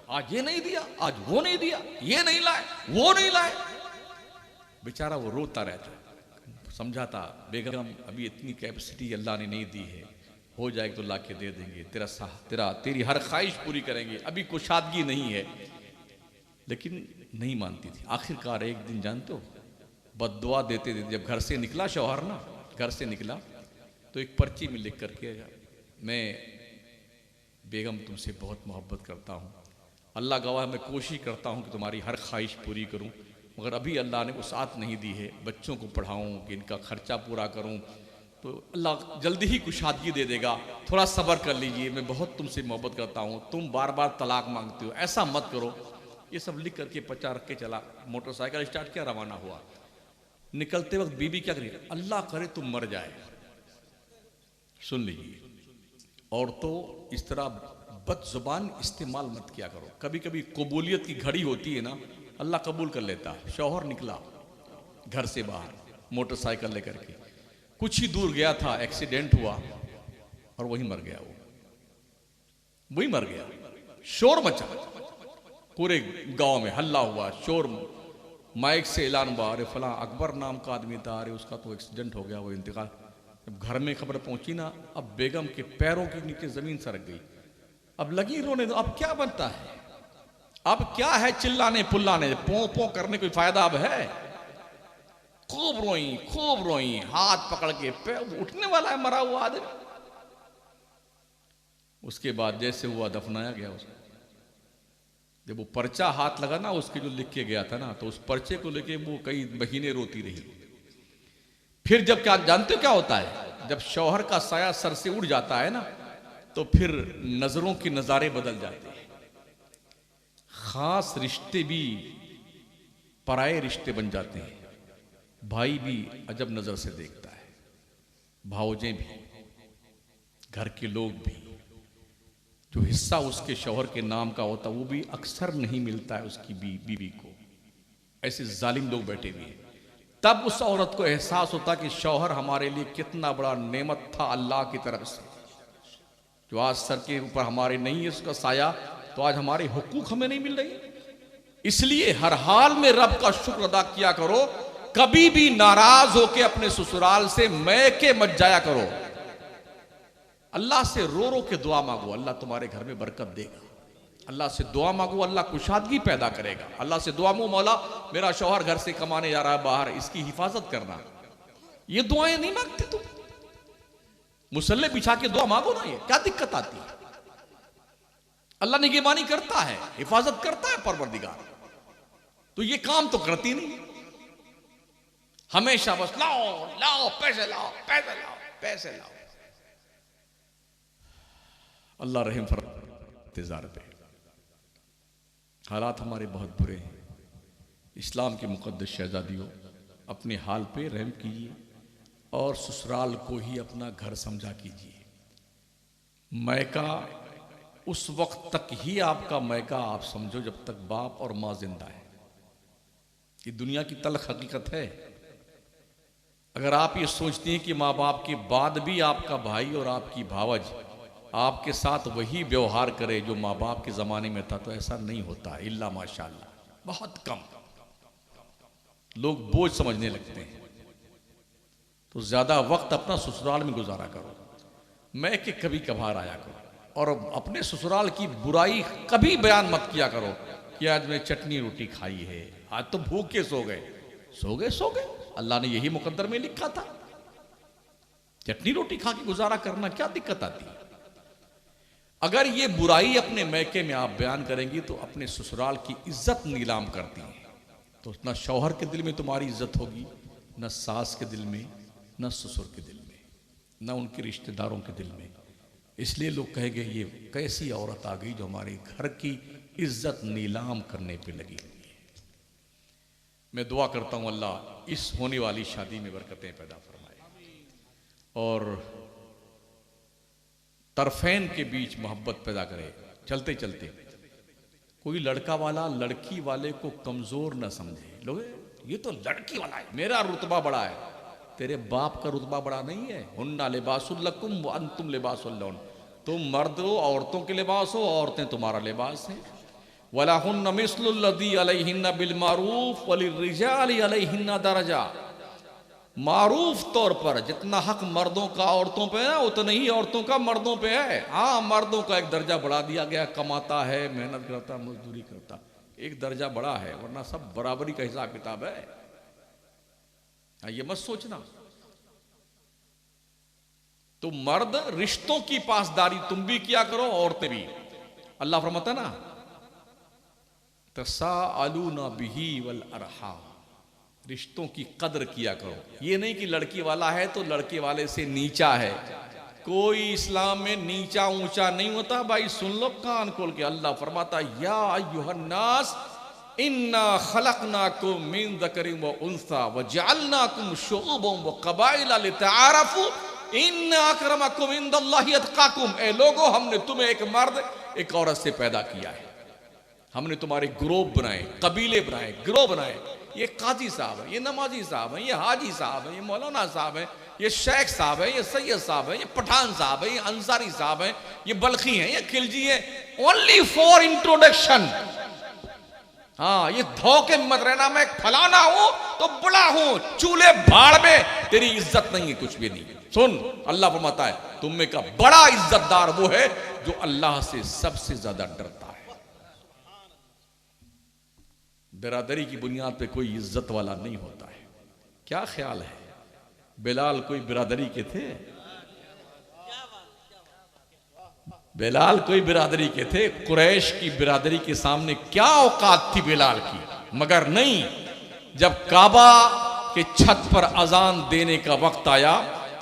आज ये नहीं दिया, आज वो नहीं दिया, ये नहीं लाए, वो नहीं लाए। बेचारा वो रोता रहता, समझाता, बेगम अभी इतनी कैपेसिटी अल्लाह ने नहीं दी है, हो जाएगा तो ला के दे देंगे, तेरी हर ख्वाहिश पूरी करेंगे, अभी कुशादगी नहीं है। लेकिन नहीं मानती थी। आखिरकार एक दिन जानते हो बद्दुआ देते देते जब घर से निकला शौहर ना, घर से निकला तो एक पर्ची में लिख करके, मैं बेगम तुमसे बहुत मोहब्बत करता हूँ, अल्लाह गवाह मैं कोशिश करता हूँ कि तुम्हारी हर ख्वाहिश पूरी करूँ, मगर अभी अल्लाह ने वसाअत नहीं दी है, बच्चों को पढ़ाऊँ कि इनका खर्चा पूरा करूँ, तो अल्लाह जल्दी ही कुशादगी दे देगा, थोड़ा सब्र कर लीजिए, मैं बहुत तुमसे मोहब्बत करता हूँ, तुम बार बार तलाक मांगते हो, ऐसा मत करो। ये सब लिख करके पर्चा रख के चला, मोटरसाइकिल स्टार्ट किया, रवाना हुआ। निकलते वक्त बीबी क्या करी, अल्लाह करे तुम मर जाए। सुन लीजिए, औरतों इस तरह बदजुबान इस्तेमाल मत किया करो। कभी कभी कबूलियत की घड़ी होती है ना, अल्लाह कबूल कर लेता है। शौहर निकला घर से बाहर मोटरसाइकिल लेकर के, कुछ ही दूर गया था, एक्सीडेंट हुआ और वहीं मर गया। वही मर गया। शोर मचा, पूरे गांव में हल्ला हुआ, शोर, माइक से ऐलान हुआ, अरे फला अकबर नाम का आदमी था, अरे उसका तो एक्सीडेंट हो गया, वो इंतकाल। जब घर में खबर पहुंची ना, अब बेगम के पैरों के नीचे जमीन सरक गई। अब लगी रोने, तो अब क्या बनता है, अब क्या है चिल्लाने पुल्लाने, पो पो करने कोई फायदा अब है? खूब रोई, हाथ पकड़ के, पैर उठने वाला है मरा हुआ आदमी। उसके बाद जैसे हुआ दफनाया गया उसको। जब वो पर्चा हाथ लगा ना उसके जो लिख के गया था ना, तो उस पर्चे को लेके वो कई महीने रोती रही। फिर जब क्या जानते हो क्या होता है, जब शौहर का साया सर से उड़ जाता है ना, तो फिर नजरों के नजारे बदल जाते हैं। खास रिश्ते भी पराये रिश्ते बन जाते हैं। भाई भी अजब नजर से देखता है, भावजें भी, घर के लोग भी। जो हिस्सा उसके शौहर के नाम का होता वो भी अक्सर नहीं मिलता है उसकी बीवी को। ऐसे जालिम लोग बैठे हुए हैं। तब उस औरत को एहसास होता कि शौहर हमारे लिए कितना बड़ा नेमत था अल्लाह की तरफ से, जो आज सर के ऊपर हमारे नहीं है उसका साया, तो आज हमारे हुकूक हमें नहीं मिल रही। इसलिए हर हाल में रब का शुक्र अदा किया करो। कभी भी नाराज होके अपने ससुराल से मैके मत जाया करो। अल्लाह से रो रो के दुआ मांगो, अल्लाह तुम्हारे घर में बरकत देगा। अल्लाह से दुआ मांगो, अल्लाह कुशादगी पैदा करेगा। अल्लाह से दुआ मांगो, मौला मेरा शौहर घर से कमाने जा रहा है बाहर, इसकी हिफाजत करना। ये दुआएं नहीं मांगते तुम? मुसल्ले बिछा के दुआ मांगो ना, ये क्या दिक्कत आती है? अल्लाह निगहबानी करता है, हिफाजत करता है परवरदिगार। तो ये काम तो करती नहीं, हमेशा बस लाओ लाओ पैसे लाओ, पैसे लाओ, पैसे लाओ। अल्लाह रहम इंतजार पे। हालात हमारे बहुत बुरे हैं। इस्लाम के मुकद्दस शहजादियों, अपने हाल पे रहम कीजिए और ससुराल को ही अपना घर समझा कीजिए। मैका उस वक्त तक ही आपका मैका आप समझो जब तक बाप और माँ जिंदा है। ये दुनिया की तल्ख हकीकत है। अगर आप ये सोचती हैं कि माँ बाप के बाद भी आपका भाई और आपकी भावज आपके साथ वही व्यवहार करे जो माँ बाप के ज़माने में था, तो ऐसा नहीं होता। इल्ला माशाअल्लाह, बहुत कम लोग बोझ समझने लगते हैं। तो ज़्यादा वक्त अपना ससुराल में गुजारा करो। मैके कभी कभार आया करो और अपने ससुराल की बुराई कभी बयान मत किया करो कि आज मैं चटनी रोटी खाई है, आज तो भूखे सो गए। अल्लाह ने यही मुकद्दर में लिखा था। चटनी रोटी खा के गुजारा करना क्या दिक्कत आती है? अगर ये बुराई अपने मैके में आप बयान करेंगी तो अपने ससुराल की इज्जत नीलाम करती हैं। तो ना शौहर के दिल में तुम्हारी इज्जत होगी, न सास के दिल में, न ससुर के दिल में, न उनके रिश्तेदारों के दिल में। इसलिए लोग कहेंगे ये कैसी औरत आ गई जो हमारे घर की इज्जत नीलाम करने पे लगी हुई है। मैं दुआ करता हूं अल्लाह इस होने वाली शादी में बरकतें पैदा फरमाए और तरफैन के बीच मोहब्बत पैदा करे। चलते चलते कोई लड़का वाला लड़की वाले को कमजोर न समझे। लोग ये तो लड़की वाला है, मेरा रुतबा बड़ा है। तेरे बाप का रुतबा बड़ा नहीं है। हुन्ना लिबासुल लकुम व अंतुम लिबासुल लहुन। तुम मर्द हो, औरतों के लिबास हो, औरतें तुम्हारा लिबास हैं। वला हुन्ना मिस्लुल लज़ी अलैहिन्ना बिल मारूफ वलिर्रिजाली अलैहिन्ना दरजा। मारूफ तौर पर जितना हक मर्दों का औरतों पे है उतना ही औरतों का मर्दों पे है। हाँ, मर्दों का एक दर्जा बढ़ा दिया गया, कमाता है, मेहनत करता, मजदूरी करता, एक दर्जा बड़ा है, वरना सब बराबरी का हिसाब किताब है। ये मत सोचना। तो मर्द रिश्तों की पासदारी तुम भी किया करो, औरतें भी। अल्लाह फरमाता ना तसाअलूना बिही वल अरहाम, रिश्तों की कदर किया करो। ये नहीं कि लड़की वाला है तो लड़के वाले से नीचा है। कोई इस्लाम में नीचा ऊंचा नहीं होता भाई। सुन लो कान खोल के, अल्लाह फरमाता या अय्युहन्नास इन्ना खलकनाकुम मिन ज़करिन व उन्सा व जअलनाकुम शुऊबन व क़बाइला लितआरफू इन्ना अक्रमकुम इंदल्लाहि अत्क़ाकुम। ए लोगो, हमने तुम्हें एक मर्द एक औरत से पैदा किया है। हमने तुम्हारे ग्रोह बनाए, कबीले बनाए, गिरोह बनाए। ये काजी साहब है, ये नमाजी साहब है, ये हाजी साहब है, ये मौलाना साहब है, ये शेख साहब है, ये सैयद साहब है, ये पठान साहब है, ये अंसारी साहब है, ये बल्खी है, ये खिलजी है। Only for introduction. हाँ, ये धोखे में मत रहना मैं फलाना हूं तो बड़ा हूं, चूल्हे भाड़ में तेरी इज्जत नहीं है, कुछ भी नहीं। सुन, अल्लाह फरमाता है तुम में का बड़ा इज्जतदार वो है जो अल्लाह से सबसे ज्यादा डरता है। बिरादरी की बुनियाद पे कोई इज्जत वाला नहीं होता है। क्या ख्याल है, बिलाल कोई बिरादरी के थे? बिलाल कोई बिरादरी के थे? कुरैश की बिरादरी के सामने क्या औकात थी बिलाल की? मगर नहीं, जब काबा के छत पर अजान देने का वक्त आया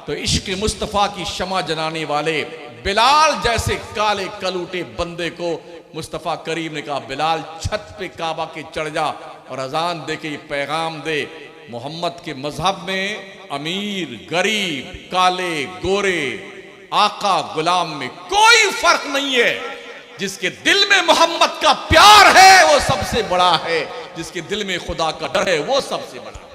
तो इश्क मुस्तफ़ा की शमा जलाने वाले बिलाल जैसे काले कलूटे बंदे को मुस्तफ़ा करीम ने कहा, बिलाल छत पे काबा के चढ़ जा और अजान दे के ये पैगाम दे, मोहम्मद के मजहब में अमीर गरीब, काले गोरे, आका गुलाम में कोई फर्क नहीं है। जिसके दिल में मोहम्मद का प्यार है वो सबसे बड़ा है, जिसके दिल में खुदा का डर है वो सबसे बड़ा है।